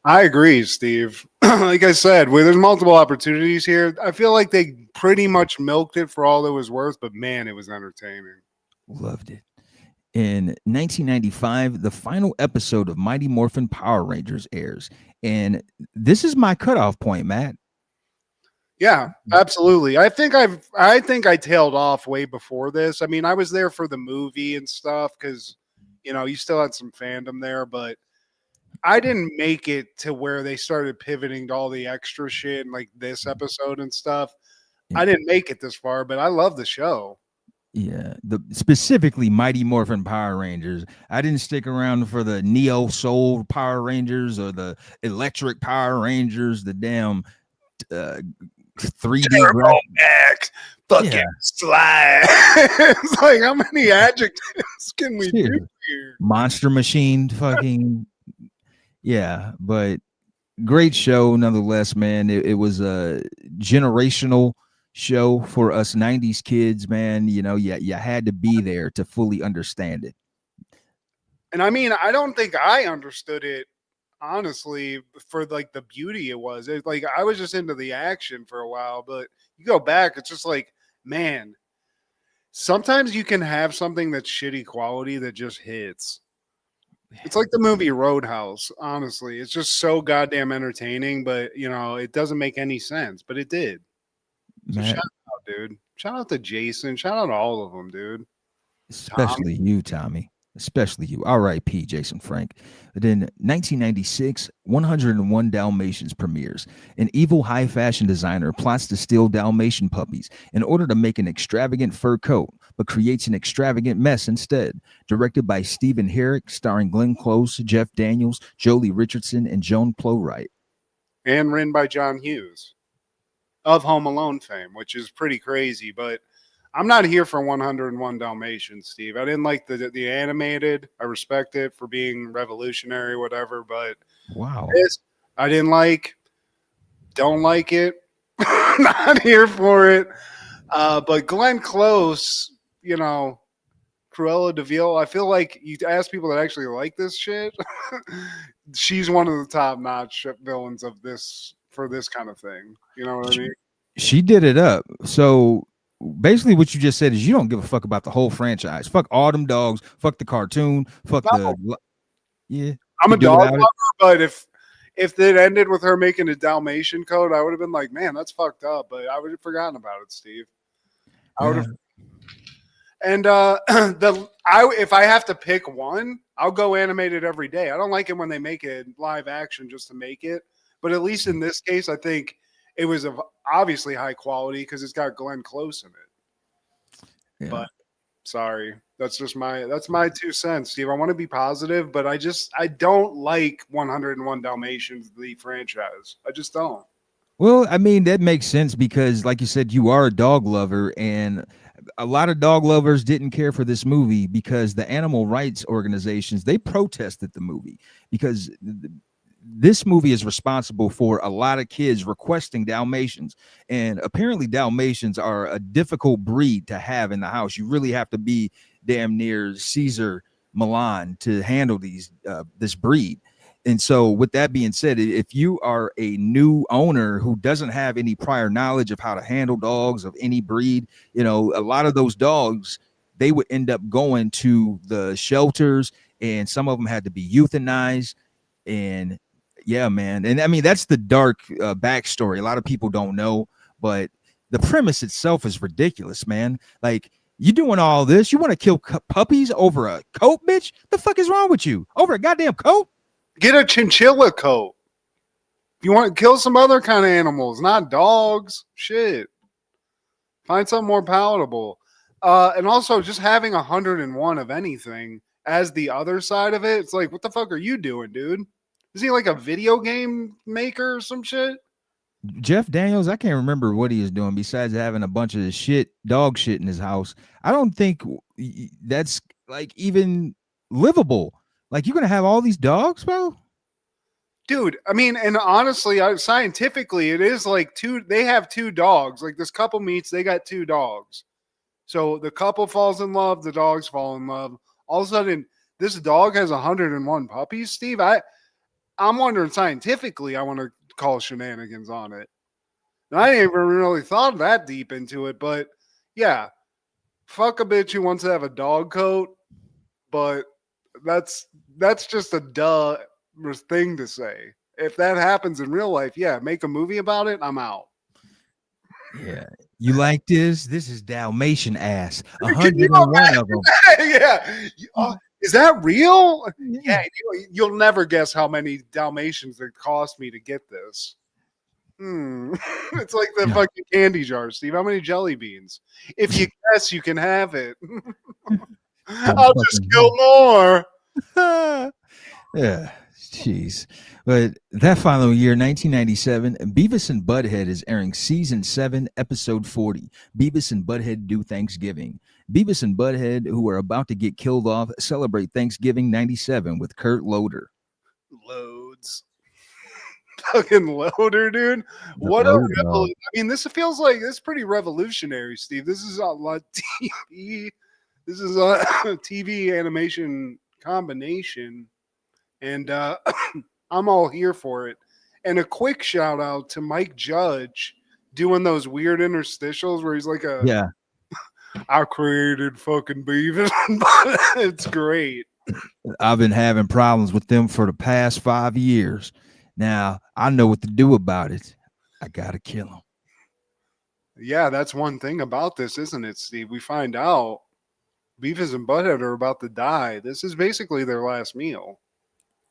I agree, Steve. Like I said, there's multiple opportunities here. I feel like they pretty much milked it for all it was worth, but man, it was entertaining. Loved it. In 1995, the final episode of Mighty Morphin Power Rangers airs. And this is my cutoff point, Matt. Yeah, absolutely. I think I tailed off way before this. I mean, I was there for the movie and stuff because, you know, you still had some fandom there, but I didn't make it to where they started pivoting to all the extra shit and like this episode and stuff. Yeah. I didn't make it this far, but I love the show. Yeah, specifically Mighty Morphin Power Rangers. I didn't stick around for the Neo Soul Power Rangers or the Electric Power Rangers, the damn 3D X fucking slide. It's like, how many adjectives can we do here? Monster Machine fucking Yeah, but great show nonetheless, man. It was a generational show for us 90s kids, man. You know, you had to be there to fully understand it. And I mean, I don't think I understood it honestly for like the beauty it was. It, like I was just into the action for a while, but you go back, it's just like, man, sometimes you can have something that's shitty quality that just hits. It's like the movie Roadhouse, honestly. It's just so goddamn entertaining, but you know, it doesn't make any sense, but it did. So Man, shout out, dude. Shout out to Jason. Shout out to all of them, dude. Tom. especially you, Tommy. Especially you. R.I.P. Jason Frank. But in 1996, 101 Dalmatians premieres. An evil high fashion designer plots to steal Dalmatian puppies in order to make an extravagant fur coat, but creates an extravagant mess instead. Directed by Stephen Herrick, starring Glenn Close, Jeff Daniels, Jolie Richardson, and Joan Plowright. And written by John Hughes of Home Alone fame, which is pretty crazy, but I'm not here for 101 Dalmatians, Steve. I didn't like the animated. I respect it for being revolutionary, whatever, but Wow. this I didn't like. Don't like it. Not here for it. But Glenn Close, you know, Cruella de Vil, I feel like you ask people that actually like this shit, she's one of the top notch villains of this for this kind of thing. You know what I mean? She did it up. So basically what you just said is you don't give a fuck about the whole franchise. Fuck all them dogs, fuck the cartoon, fuck No, the yeah. I'm a Could do dog without it. lover, but if it ended with her making a Dalmatian coat, I would have been like, man, that's fucked up. But I would have forgotten about it, Steve. I would Yeah. have. And the I if I have to pick one, I'll go animated every day. I don't like it when they make it live action just to make it, but at least in this case, I think it was of obviously high quality because it's got Glenn Close in it. Yeah. But sorry, that's my 2 cents, Steve. I want to be positive, but I don't like 101 Dalmatians the franchise. I just don't. Well, I mean, that makes sense because, like you said, you are a dog lover, and a lot of dog lovers didn't care for this movie because the animal rights organizations they protested the movie because this movie is responsible for a lot of kids requesting Dalmatians, and apparently Dalmatians are a difficult breed to have in the house. You really have to be damn near Caesar Milan to handle this breed. And so, with that being said, if you are a new owner who doesn't have any prior knowledge of how to handle dogs of any breed, you know, a lot of those dogs, they would end up going to the shelters, and some of them had to be euthanized. And yeah, man. And I mean, that's the dark backstory. A lot of people don't know, but the premise itself is ridiculous, man. Like, you doing all this, you want to kill puppies over a coat, bitch? The fuck is wrong with you? Over a goddamn coat? Get a chinchilla coat. If you want to kill some other kind of animals, not dogs, shit. Find something more palatable. And also, just having 101 of anything as the other side of it, it's like, what the fuck are you doing, dude? Is he like a video game maker or some shit? Jeff Daniels, I can't remember what he is doing besides having a bunch of dog shit in his house. I don't think that's like even livable. Like, you're gonna have all these dogs, bro? Dude, I mean, and honestly, scientifically, it is like they have two dogs. Like this couple meets, they got two dogs. So the couple falls in love, the dogs fall in love. All of a sudden, this dog has 101 puppies, Steve. I'm wondering scientifically, I want to call shenanigans on it. And I ain't even really thought that deep into it, but yeah, fuck a bitch who wants to have a dog coat, but that's just a duh thing to say. If that happens in real life, yeah, make a movie about it, I'm out. Yeah. You like this? This is Dalmatian ass. Can you 101 of them. yeah. Is that real? Yeah. Yeah, you'll never guess how many Dalmatians it cost me to get this. It's like the Yeah. fucking candy jar, Steve. How many jelly beans? If you guess, you can have it. I'll just kill more. Yeah, jeez. But that following year, 1997, Beavis and Butthead is airing season 7, episode 40. Beavis and Butthead do Thanksgiving. Beavis and Butthead, who are about to get killed off, celebrate Thanksgiving 97 with Kurt Loder. nuts. Fucking Loader, dude. The What a load dog. I mean, this feels like this is pretty revolutionary, Steve. This is on TV. This is a TV animation combination, and I'm all here for it. And a quick shout out to Mike Judge doing those weird interstitials where he's like Yeah. I created fucking Beavis. It's great. I've been having problems with them for the past 5 years. Now I know what to do about it. I gotta kill them. Yeah, that's one thing about this, isn't it, Steve? We find out Beavis and Butthead are about to die. This is basically their last meal.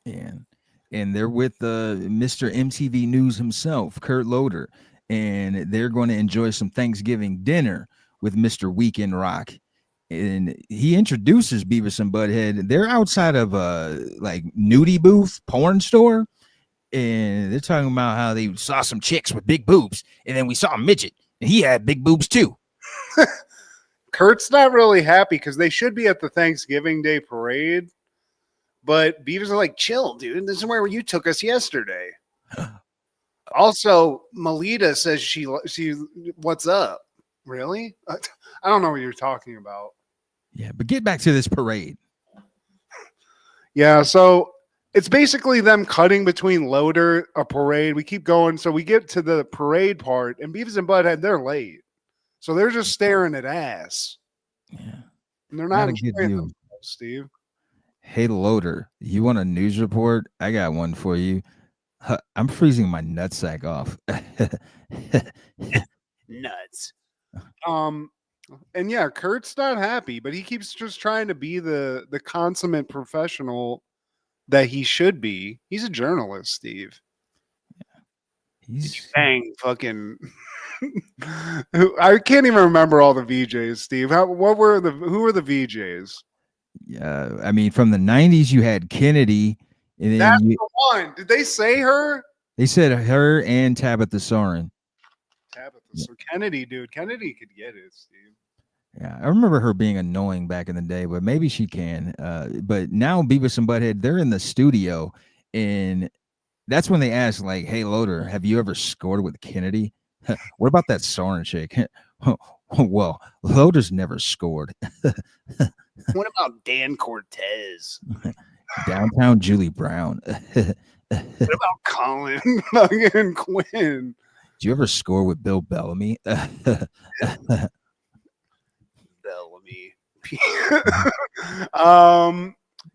And they're with Mr. MTV News himself, Kurt Loder, and they're going to enjoy some Thanksgiving dinner with Mr. Weekend Rock. And he introduces Beavis and Butthead. They're outside of a like nudie booth porn store, and they're talking about how they saw some chicks with big boobs, and then we saw a midget, and he had big boobs too. Kurt's not really happy because they should be at the Thanksgiving Day parade, but Beavis are like, chill, dude. This is where you took us yesterday. Also, Melita says she what's up? Really? I don't know what you're talking about. Yeah, but get back to this parade. Yeah, so it's basically them cutting between Loader, a parade. We keep going. So we get to the parade part, and Beavis and Butthead, they're late. So they're just staring at ass. Yeah. And they're not That'll enjoying themselves, Steve. Hey, Loader, you want a news report? I got one for you. I'm freezing my nutsack off. Nuts. And yeah, Kurt's not happy, but he keeps just trying to be the consummate professional that he should be. He's a journalist, Steve. He's Dang, fucking. I can't even remember all the VJs, Steve. Who were the VJs? Yeah, I mean, from the 90s, you had Kennedy, and then That's the one. Did they say her? They said her and Tabitha Soren. Tabitha. So Kennedy, dude. Kennedy could get it, Steve. Yeah, I remember her being annoying back in the day, but maybe she can. But now Beavis and Butthead, they're in the studio, and that's when they ask, like, "Hey, Loader, have you ever scored with Kennedy? What about that Soren chick?" Well, Loader's never scored. What about Dan Cortez? Downtown Julie Brown. What about Colin fucking Quinn? Did you ever score with Bill Bellamy? Bellamy.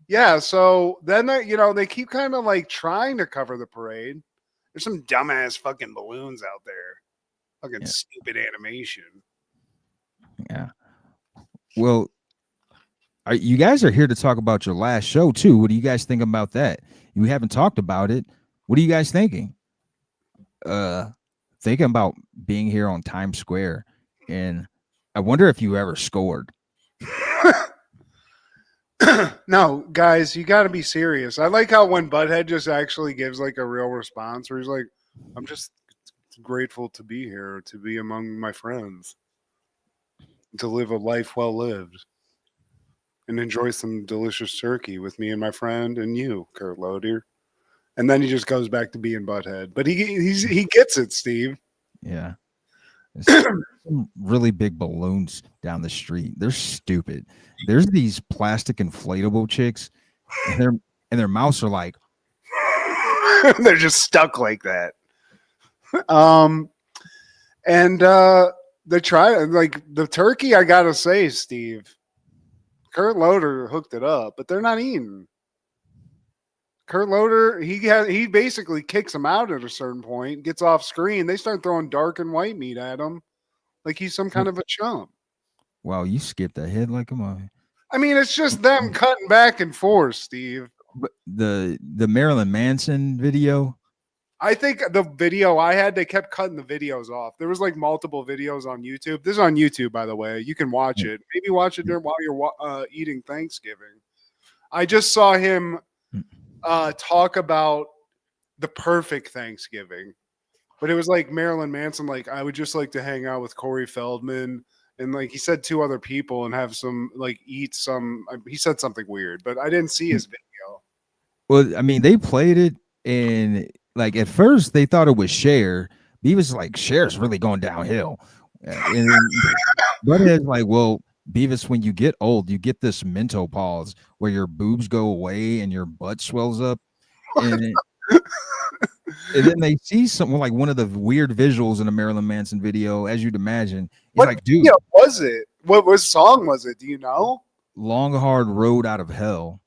Yeah, so then they keep kind of like trying to cover the parade. There's some dumbass fucking balloons out there. Fucking stupid animation. Yeah. Well, you guys are here to talk about your last show too. What do you guys think about that? We haven't talked about it. What are you guys thinking? Thinking about being here on Times Square, and I wonder if you ever scored. No, guys, you got to be serious. I like how when Butthead just actually gives like a real response where he's like, I'm just grateful to be here, to be among my friends, to live a life well lived, and enjoy some delicious turkey with me and my friend and you, Kurt Loder. And then he just goes back to being Butthead. But he gets it, Steve. Yeah. Some really big balloons down the street. They're stupid. There's these plastic inflatable chicks, and their mouths are like they're just stuck like that. And they try like the turkey. I gotta say, Steve, Kurt Loder hooked it up, but they're not eating. Kurt Loder, he basically kicks him out at a certain point, gets off screen. They start throwing dark and white meat at him like he's some kind of a chump. Wow, you skipped ahead like a movie. I mean, it's just them cutting back and forth, Steve. But the Marilyn Manson video. I think the video I had, they kept cutting the videos off. There was like multiple videos on YouTube. This is on YouTube, by the way. You can watch it. Maybe watch it while you're eating Thanksgiving. I just saw him talk about the perfect Thanksgiving, but it was like Marilyn Manson, like, I would just like to hang out with Corey Feldman, and like he said 2 other people and have some like eat some. He said something weird, but I didn't see his video. Well, I mean, they played it And like at first they thought it was Cher. Beavis is like, Cher's really going downhill. And Butthead's like, well, Beavis, when you get old, you get this mental pause where your boobs go away and your butt swells up. And, and then they see something like one of the weird visuals in a Marilyn Manson video, as you'd imagine. He's What like, dude, video was it? What song was it? Do you know? Long Hard Road Out of Hell.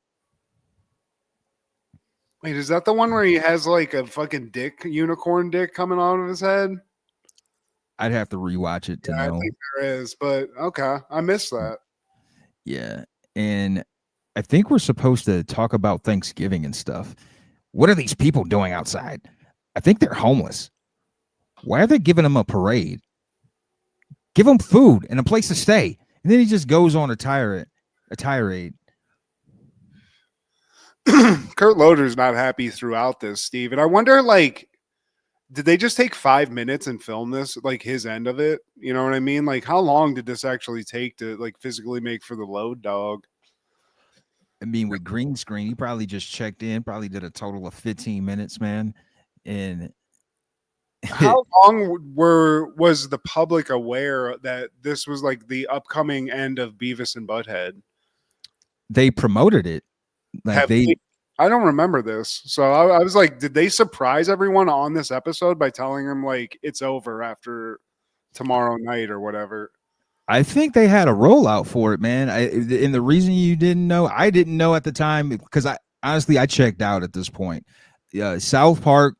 Wait, is that the one where he has like a fucking unicorn dick coming out of his head? I'd have to rewatch it to Yeah, I know. think there is, but okay, I missed that. Yeah. And I think we're supposed to talk about Thanksgiving and stuff. What are these people doing outside? I think they're homeless. Why are they giving them a parade? Give them food and a place to stay. And then he just goes on a tirade. Kurt Loder's not happy throughout this, Steve. And I wonder, like, did they just take 5 minutes and film this, like his end of it? You know what I mean? Like, how long did this actually take to like physically make for the load dog? I mean, with green screen, he probably just checked in, probably did a total of 15 minutes, man. And How long was the public aware that this was like the upcoming end of Beavis and Butthead? they promoted it. Like I don't remember this. So I was like, did they surprise everyone on this episode by telling them like it's over after tomorrow night or whatever? I think they had a rollout for it, man. And the reason you didn't know, I didn't know at the time because I honestly I checked out at this point. South Park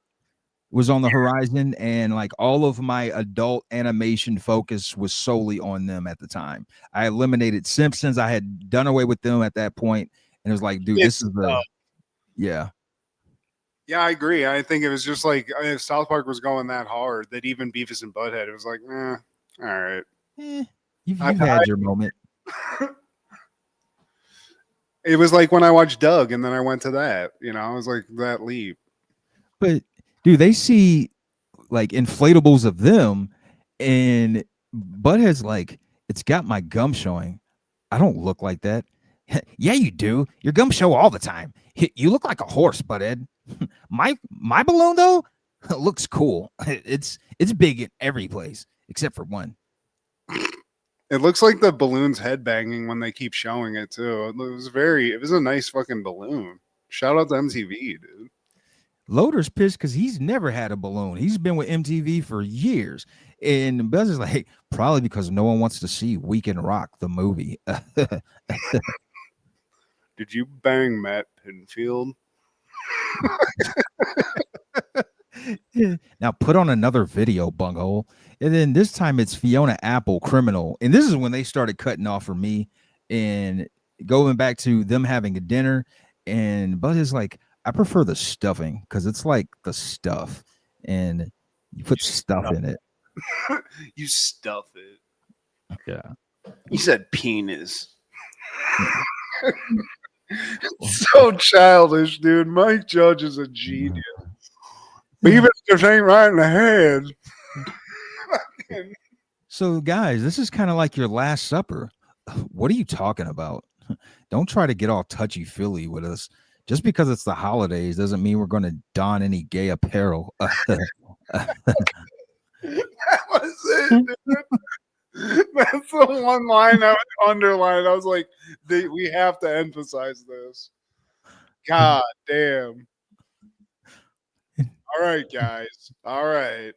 was on the horizon, and like all of my adult animation focus was solely on them at the time. I eliminated Simpsons. I had done away with them at that point, and it was like, dude, this is the yeah. Yeah, I agree. I think it was just like if South Park was going that hard that even Beavis and Butthead, it was like, all right. You've had your moment. It was like when I watched Doug, and then I went to that. You know, I was like that leap. But dude, they see like inflatables of them, and Butthead's like, it's got my gum showing. I don't look like that. Yeah, you do. Your gums show all the time. You look like a horse, Butthead. my balloon though looks cool. It's big in every place except for one. It looks like the balloon's head banging when they keep showing it too. It was a nice fucking balloon. Shout out to MTV, dude. Loader's pissed because he's never had a balloon. He's been with MTV for years. And Buzz is like, probably because no one wants to see Weekend Rock, the movie. Did you bang Matt Pinfield? Now put on another video, bunghole. And then this time it's Fiona Apple, Criminal. And this is when they started cutting off for me and going back to them having a dinner. And Buzz is like, I prefer the stuffing because it's like the stuff. And you put stuff in it. You stuff it. Yeah. You said penis. So childish, dude. Mike Judge is a genius. Even just ain't right in the head. So, guys, this is kind of like your Last Supper. What are you talking about? Don't try to get all touchy-feely with us. Just because it's the holidays doesn't mean we're going to don any gay apparel. That was it, dude. That's the one line I would underline. I was like, we have to emphasize this. God damn. All right, guys. All right.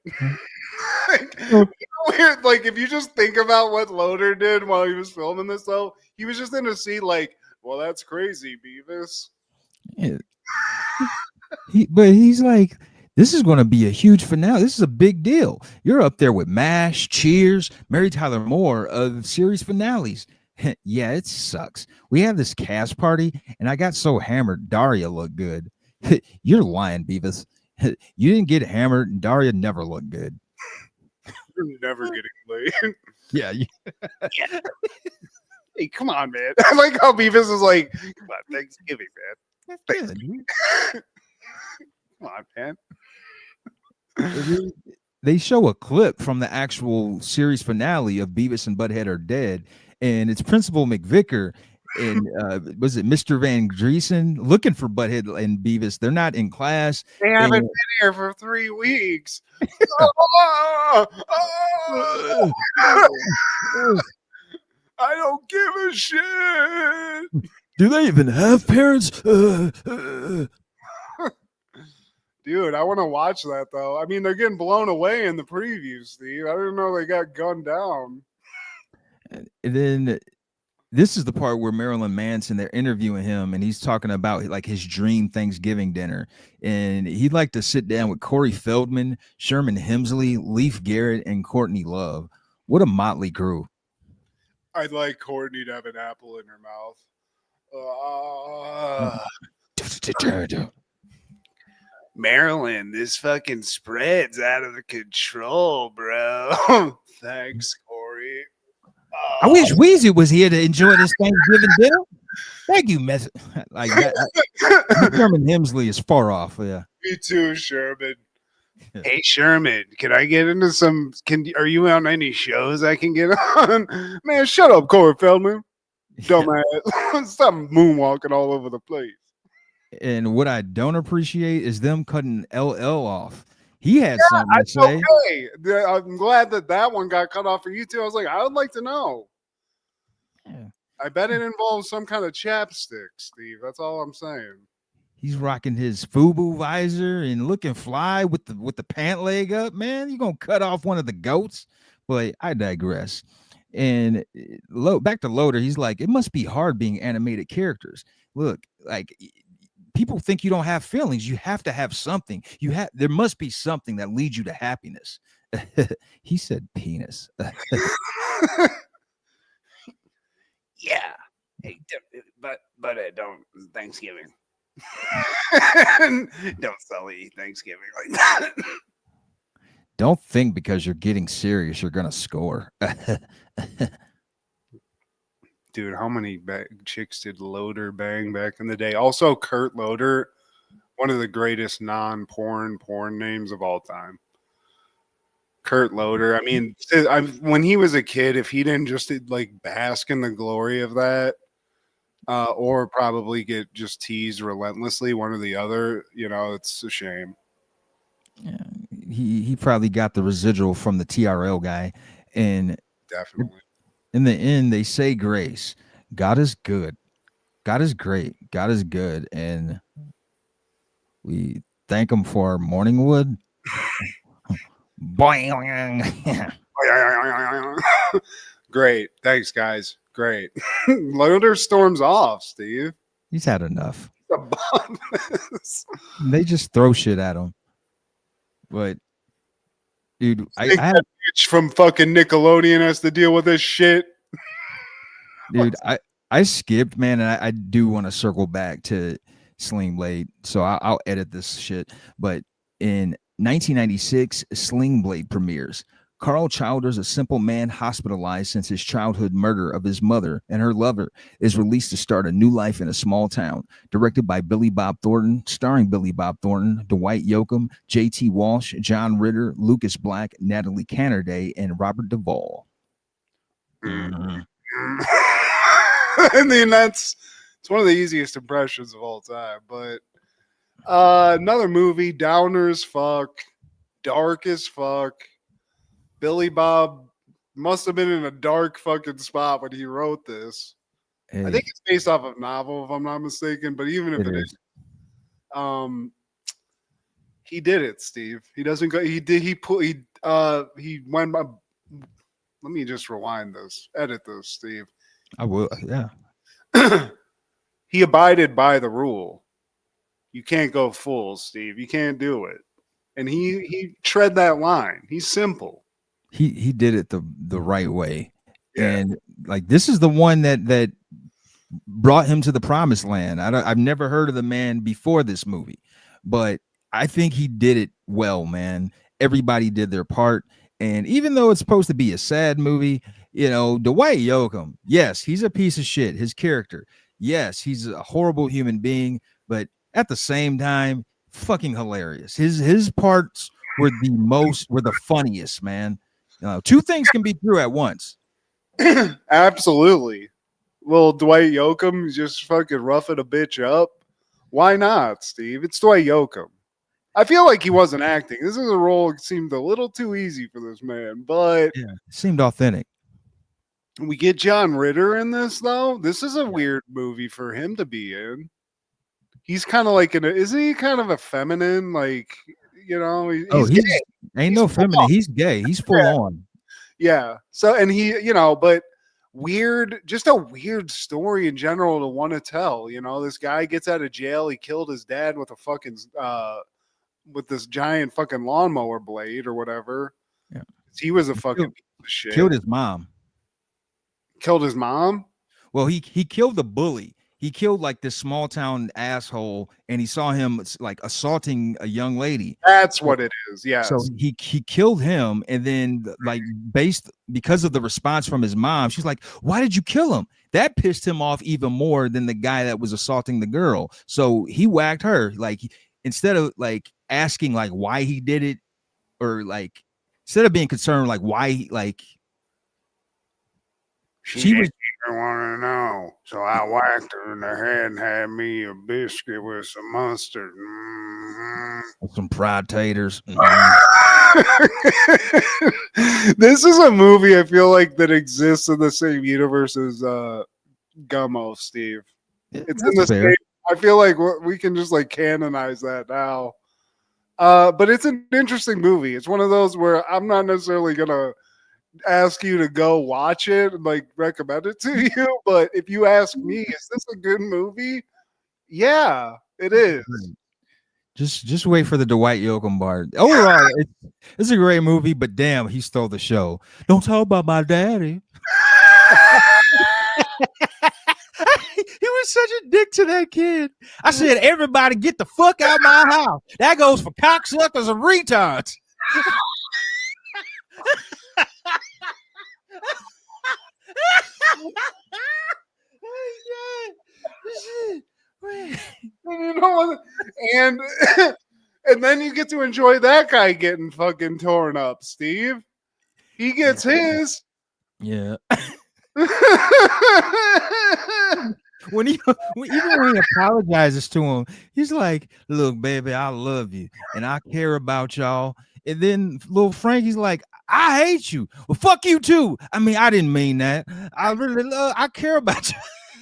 Weird. Like, if you just think about what Loader did while he was filming this, though, he was just in a seat like, well, that's crazy, Beavis. Yeah. But he's like, this is going to be a huge finale. This is a big deal. You're up there with MASH, Cheers, Mary Tyler Moore of series finales. Yeah, it sucks. We had this cast party, and I got so hammered, Daria looked good. You're lying, Beavis. You didn't get hammered, and Daria never looked good. You're never getting laid. Yeah. Yeah. Hey, come on, man. I like how Beavis is like, come on, Thanksgiving, man. Thanksgiving. Come on, man. They show a clip from the actual series finale of Beavis and Butthead Are Dead, and it's Principal McVicker, and was it Mr. Van Driesen looking for Butthead and Beavis? They're not in class. They haven't And, been here for 3 weeks. Oh, oh, I don't give a shit. do they even have parents? Dude, I want to watch that though. I mean, they're getting blown away in the preview, Steve. I didn't know they got gunned down. And then this is the part where Marilyn Manson, they're interviewing him and he's talking about like his dream Thanksgiving dinner. And he'd like to sit down with Corey Feldman, Sherman Hemsley, Leif Garrett, and Courtney Love. What a motley crew. I'd like Courtney to have an apple in her mouth. Marilyn, this fucking spread's out of control, bro. Thanks, Corey. I wish Weezy was here to enjoy this Thanksgiving dinner. Thank you, mess. Like that. Sherman Hemsley is far off. Yeah. Me too, Sherman. Hey, Sherman, can I get into some? Are you on any shows I can get on? Man, shut up, Corey Feldman. Dumbass. Stop moonwalking all over the place. And what I don't appreciate is them cutting LL off. He had something to say. Okay. I'm glad that one got cut off for you too. I was like, I would like to know. Yeah. I bet it involves some kind of chapstick, Steve. That's all I'm saying. He's rocking his FUBU visor and looking fly with the pant leg up. Man, you gonna cut off one of the goats? But I digress. And back to Loader, he's like, it must be hard being animated characters. Look, like people think you don't have feelings. You have to have something. There must be something that leads you to happiness. He said penis. Yeah. Hey, but don't Thanksgiving. Don't sully Thanksgiving like that. Don't think because you're getting serious you're gonna score. Dude, how many chicks did Loader bang back in the day? Also, Kurt Loader, one of the greatest non-porn names of all time. Kurt Loader. I mean, when he was a kid, if he didn't just like bask in the glory of that, or probably get just teased relentlessly, one or the other, it's a shame. Yeah, he probably got the residual from the TRL guy, and definitely. In the end, they say grace. God is good. God is great. God is good, and we thank him for our morning wood. Boing. Great. Thanks, guys. Great. Loader storms off, Steve. He's had enough. They just throw shit at him. But, dude, I had bitch from fucking Nickelodeon has to deal with this shit. Dude, I skipped, man, and I do want to circle back to Sling Blade, so I'll edit this shit. But in 1996, Sling Blade premieres. Carl Childers, a simple man hospitalized since his childhood murder of his mother and her lover, is released to start a new life in a small town. Directed by Billy Bob Thornton, starring Billy Bob Thornton, Dwight Yoakam, J.T. Walsh, John Ritter, Lucas Black, Natalie Cannerday, and Robert Duvall. Mm-hmm. I mean, it's one of the easiest impressions of all time. But another movie, downer as fuck, dark as fuck. Billy Bob must have been in a dark fucking spot when he wrote this. Hey. I think it's based off of a novel, if I'm not mistaken. But even if it is, he did it, Steve. He doesn't go. He did. He went by. Let me just rewind this. Edit this, Steve. I will. Yeah. He abided by the rule. You can't go full, Steve. You can't do it. And he tread that line. He's simple. He did it the right way. Yeah. And like this is the one that brought him to the promised land. I've never heard of the man before this movie, but I think he did it well, man. Everybody did their part. And even though it's supposed to be a sad movie, Dwight Yoakam, yes, he's a piece of shit. His character, yes, he's a horrible human being, but at the same time, fucking hilarious. His parts were the funniest, man. Two things can be true at once. Absolutely. little Dwight Yoakam just fucking roughing a bitch up. Why not, Steve? It's Dwight Yoakam. I feel like he wasn't acting. This is a role that seemed a little too easy for this man, but Yeah, seemed authentic. we get John Ritter in this though. This is a weird movie for him to be in. He's kind of like isn't he kind of a feminine? Like, Oh, he's gay. ain't He's no full feminine. on. He's gay. He's full Yeah. on. Yeah. So, and he, but weird, just a weird story in general to want to tell. This guy gets out of jail. He killed his dad with a fucking, with this giant fucking lawnmower blade or whatever. Yeah. He was a fucking piece of shit. Killed his mom. Killed his mom? Well, he killed the bully. He killed like this small town asshole, and he saw him like assaulting a young lady. That's what it is. Yeah. So he killed him, and then like because of the response from his mom, she's like, "Why did you kill him?" That pissed him off even more than the guy that was assaulting the girl. So he whacked her. Like instead of like asking like why he did it, or like instead of being concerned like why she was. I want to know. So I whacked her in the head and had me a biscuit with some mustard. Mm-hmm. Some fried taters. This is a movie I feel like that exists in the same universe as Gummo, Steve. It's in the same. I feel like we can just like canonize that now. But it's an interesting movie. It's one of those where I'm not necessarily gonna ask you to go watch it and like recommend it to you, but if you ask me, is this a good movie? Yeah, it is. Just wait for the Dwight Yoakam part. Overall, it's a great movie, but damn, he stole the show. Don't talk about my daddy. He was such a dick to that kid. I said, everybody get the fuck out of my house. That goes for cocksuckers and retards. And you know what? And then you get to enjoy that guy getting fucking torn up, Steve. He gets his. Yeah. When he apologizes to him, he's like, "Look, baby, I love you and I care about y'all." And then little Frankie's like, "I hate you." Well, fuck you too. I mean, I didn't mean that. I care about you.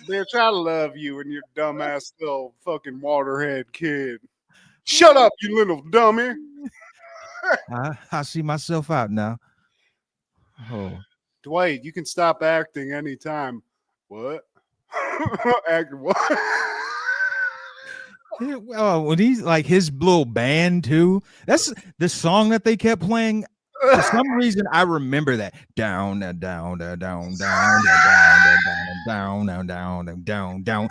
Bitch, I love you and your dumbass little fucking waterhead kid. Shut up, you little dummy. I see myself out now. Oh, Dwight, you can stop acting anytime. What? Acting what? Well, when he's like his little band too. That's the song that they kept playing. For some reason, I remember that down, down, down, down, down, down, down, down, down, down, down.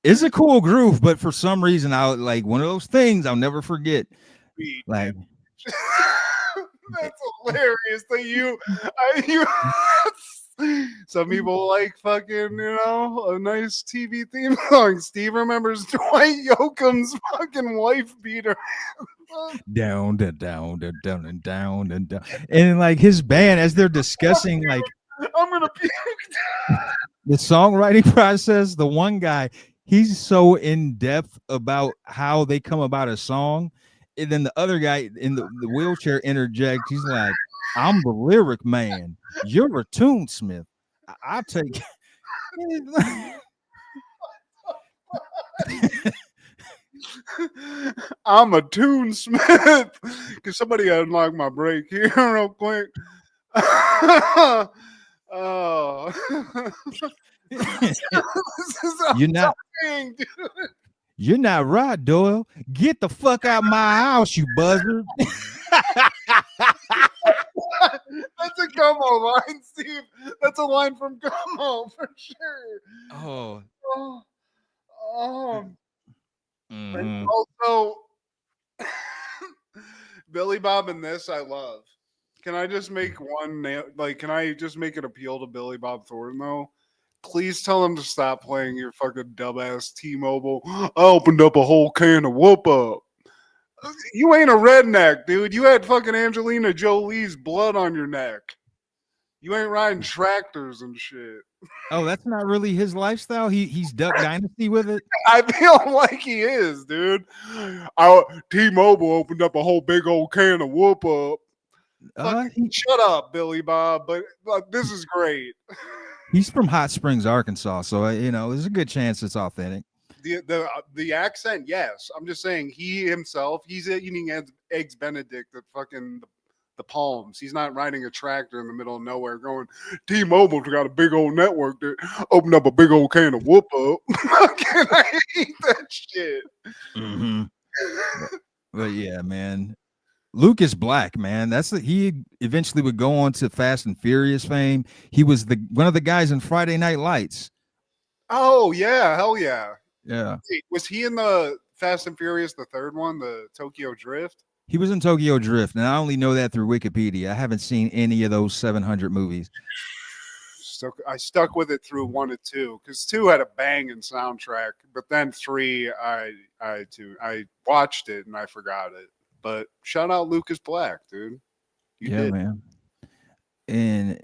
It's a cool groove, but for some reason, I like one of those things I'll never forget. Like that's hilarious that you. Some people like fucking, a nice TV theme song. Steve remembers Dwight Yoakam's fucking wife beater. Down, down, down, down, down, down, and down. And like his band, as they're discussing, like I'm gonna puke. The songwriting process, the one guy, he's so in depth about how they come about a song. And then the other guy in the wheelchair interjects. He's like, "I'm the lyric man. You're a tunesmith. I'll take." I'm a tunesmith. Can somebody unlock my break here real quick? Oh. You're not right, Doyle. Get the fuck out of my house, you buzzard. That's a Gummo line, Steve. That's a line from Gummo for sure. Oh. Mm-hmm. And also, Billy Bob in this I love. Can I just make can I just make an appeal to Billy Bob Thornton though? Please tell him to stop playing your fucking dumbass T-Mobile. I opened up a whole can of whoop up. You ain't a redneck, dude. You had fucking Angelina Jolie's blood on your neck. You ain't riding tractors and shit. Oh, that's not really his lifestyle. He's Duck Dynasty with it. I feel like he is, dude. I, T-Mobile opened up a whole big old can of whoop up. Fucking He, shut up, Billy Bob. But this is great. he's from Hot Springs, Arkansas, so there's a good chance it's authentic. The accent, yes. I'm just saying he himself, he's eating eggs Benedict at fucking the Palms. He's not riding a tractor in the middle of nowhere going, T-Mobile's got a big old network that opened up a big old can of whoop up. Can I eat that shit? Mm-hmm. But yeah, man. Lucas Black, man. He eventually would go on to Fast and Furious fame. He was one of the guys in Friday Night Lights. Oh yeah, hell yeah. Yeah. Wait, was he in the Fast and Furious, the third one, the Tokyo Drift? He was in Tokyo Drift, and I only know that through Wikipedia. I haven't seen any of those 700 movies. I stuck with it through 1 and 2 because 2 had a banging soundtrack, but then 3, I watched it and I forgot it. But shout out Lucas Black, dude. You did, man. And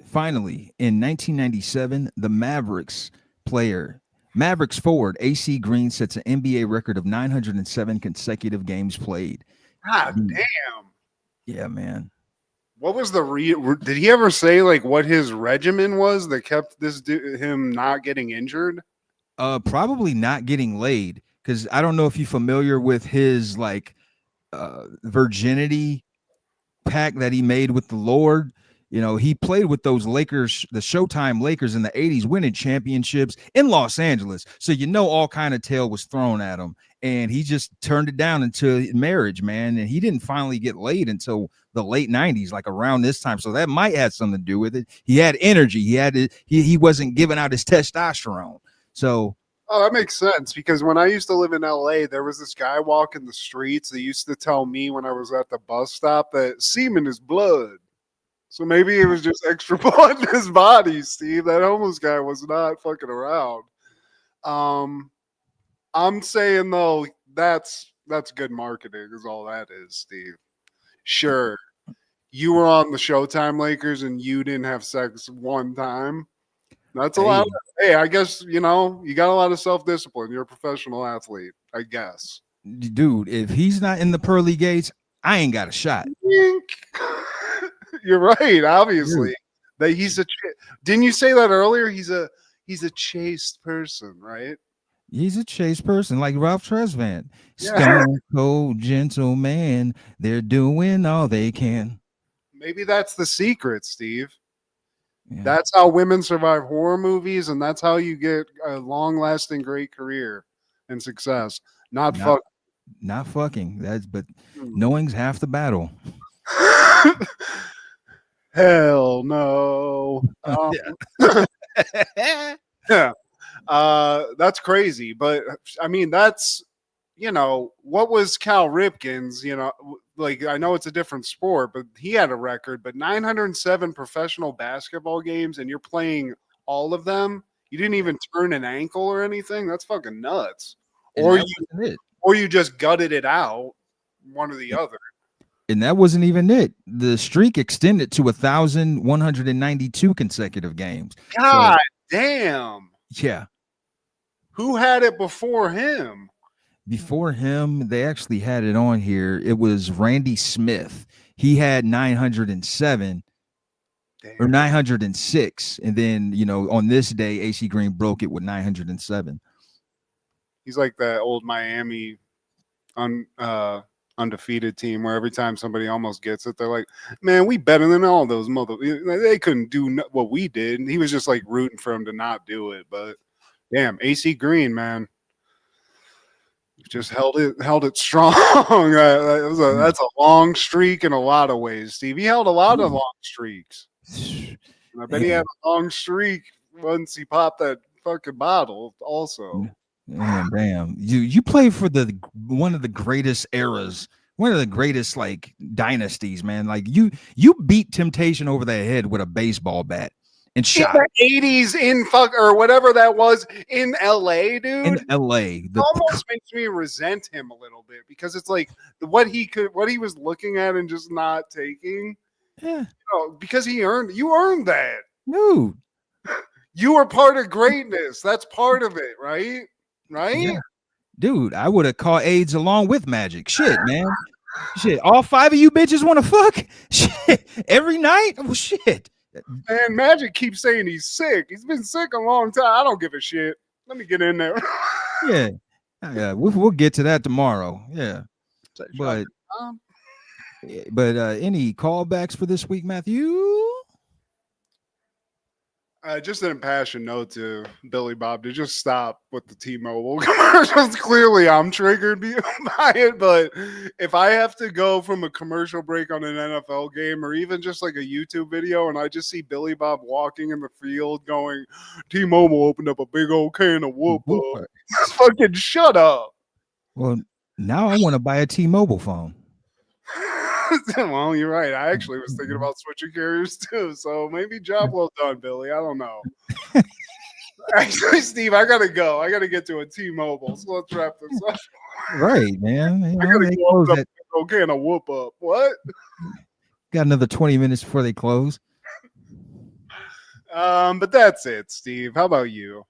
finally, in 1997, the Mavericks forward AC Green sets an NBA record of 907 consecutive games played. God damn. Yeah, man. What was did he ever say like what his regimen was that kept him not getting injured? Probably not getting laid, because I don't know if you're familiar with his virginity pact that he made with the Lord. He played with those Lakers, the Showtime Lakers in the 80s, winning championships in Los Angeles. So all kind of tail was thrown at him, and he just turned it down into marriage, man. And he didn't finally get laid until the late 90s, like around this time. So that might have something to do with it. He had energy. He wasn't giving out his testosterone. So oh, that makes sense, because when I used to live in LA, there was this guy walking the streets that used to tell me when I was at the bus stop that semen is blood. So maybe it was just extra blood in his body, Steve. That homeless guy was not fucking around. I'm saying though, that's good marketing is all that is, Steve. Sure. You were on the Showtime Lakers and you didn't have sex one time. That's a lot. Hey, I guess, you got a lot of self-discipline. You're a professional athlete, I guess. Dude, if he's not in the pearly gates, I ain't got a shot. You're right, obviously. That he's didn't you say that earlier? He's a chaste person, right? He's a chaste person, like Ralph Tresvant. Yeah. Stone cold gentleman. They're doing all they can. Maybe that's the secret, Steve. Yeah. That's how women survive horror movies, and that's how you get a long-lasting, great career and success. Not fucking. But knowing's half the battle. Hell no. Yeah. That's crazy. But I mean, that's, what was Cal Ripken's, I know it's a different sport, but he had a record, but 907 professional basketball games, and you're playing all of them. You didn't even turn an ankle or anything. That's fucking nuts. Or you just gutted it out, one or the other. And that wasn't even it. The streak extended to 1,192 consecutive games. God damn. Yeah. Who had it before him? Before him, they actually had it on here. It was Randy Smith. He had 907. Damn. Or 906. And then, on this day, AC Green broke it with 907. He's like that old Miami undefeated team where every time somebody almost gets it, they're like, man, we better than all those they couldn't do what we did. And he was just like rooting for him to not do it. But damn, AC Green, man, just held it strong. That's a long streak in a lot of ways, Steve. He held a lot of long streaks. And I bet he had a long streak once he popped that fucking bottle also. Damn. You play for one of the greatest eras, one of the greatest dynasties, man. Like you beat Temptation over the head with a baseball bat and shot. In the 80s in or whatever that was in LA, dude. In LA. It almost makes me resent him a little bit because it's like what he was looking at and just not taking. Yeah, Because you earned that. dude. You were part of greatness. That's part of it, right? Yeah, Right? dude. I would have caught AIDS along with Magic. Shit, man. Shit. All five of you bitches want to fuck? Shit. Every night? Well, shit. And Magic keeps saying he's sick. He's been sick a long time. I don't give a shit. Let me get in there. Yeah. Yeah. We'll get to that tomorrow. Yeah. But Um, any callbacks for this week, Matthew? just an impassioned note to Billy Bob to just stop with the T-Mobile commercials. Clearly, I'm triggered by it, but if I have to go from a commercial break on an NFL game or even just like a YouTube video, and I just see Billy Bob walking in the field going, "T-Mobile opened up a big old can of whoop up," fucking shut up. Well, now I want to buy a T-Mobile phone. Well, you're right. I actually was thinking about switching carriers too. So maybe job well done, Billy. I don't know. Actually, Steve, I gotta go. I gotta get to a T-Mobile. So let's wrap this up. Right, man. You I know, gotta they go close open up at a big old can of whoop up. What? got another 20 minutes before they close. But that's it, Steve. How about you?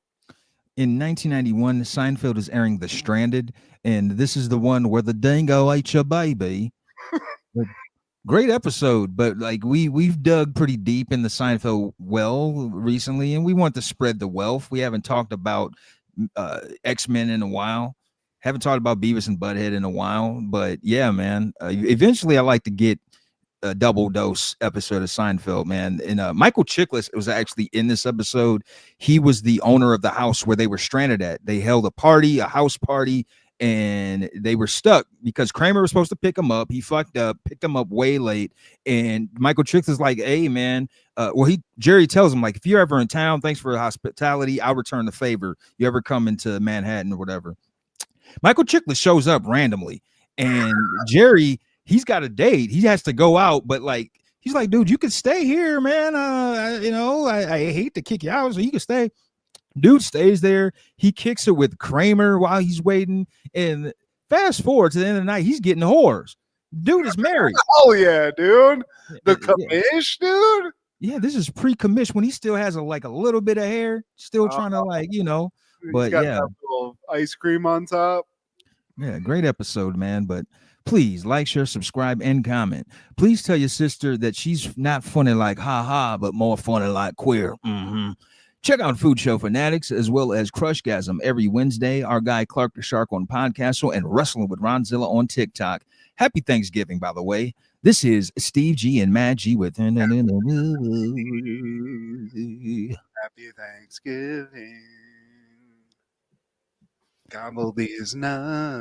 In 1991, Seinfeld is airing The Stranded, and this is the one where the dingo ate your baby. Great episode, but like we've dug pretty deep in the Seinfeld well recently, and we want to spread the wealth. We haven't talked about X-Men in a while. Haven't talked about Beavis and Butthead in a while, but yeah, man. Eventually, I like to get a double dose episode of Seinfeld, man. And Michael Chiklis was actually in this episode. He was the owner of the house where they were stranded at. They held a house party, and they were stuck because Kramer was supposed to pick him up. He fucked up, picked him up way late. And Michael Chiklis is like, hey, man. Jerry tells him, like, if you're ever in town, thanks for the hospitality. I'll return the favor. You ever come into Manhattan or whatever. Michael Chiklis shows up randomly, and Jerry, he's got a date. He has to go out, but like he's like, dude, you can stay here, man. I hate to kick you out, so you can stay. Dude stays there. He kicks it with Kramer while he's waiting. And fast forward to the end of the night, he's getting whores. Dude is married. Oh yeah, dude. The Yeah. commish, dude. Yeah, this is pre-commish when he still has a little bit of hair, still trying to He's but got yeah. that little ice cream on top. Yeah, great episode, man. But please like, share, subscribe, and comment. Please tell your sister that she's not funny like ha ha, but more funny like queer. Check out Food Show Fanatics as well as Crushgasm every Wednesday. Our guy Clark the Shark on Podcastle and Wrestling with Ronzilla on TikTok. Happy Thanksgiving, by the way. This is Steve G and Matt G with Happy Thanksgiving. Gobble these nuts.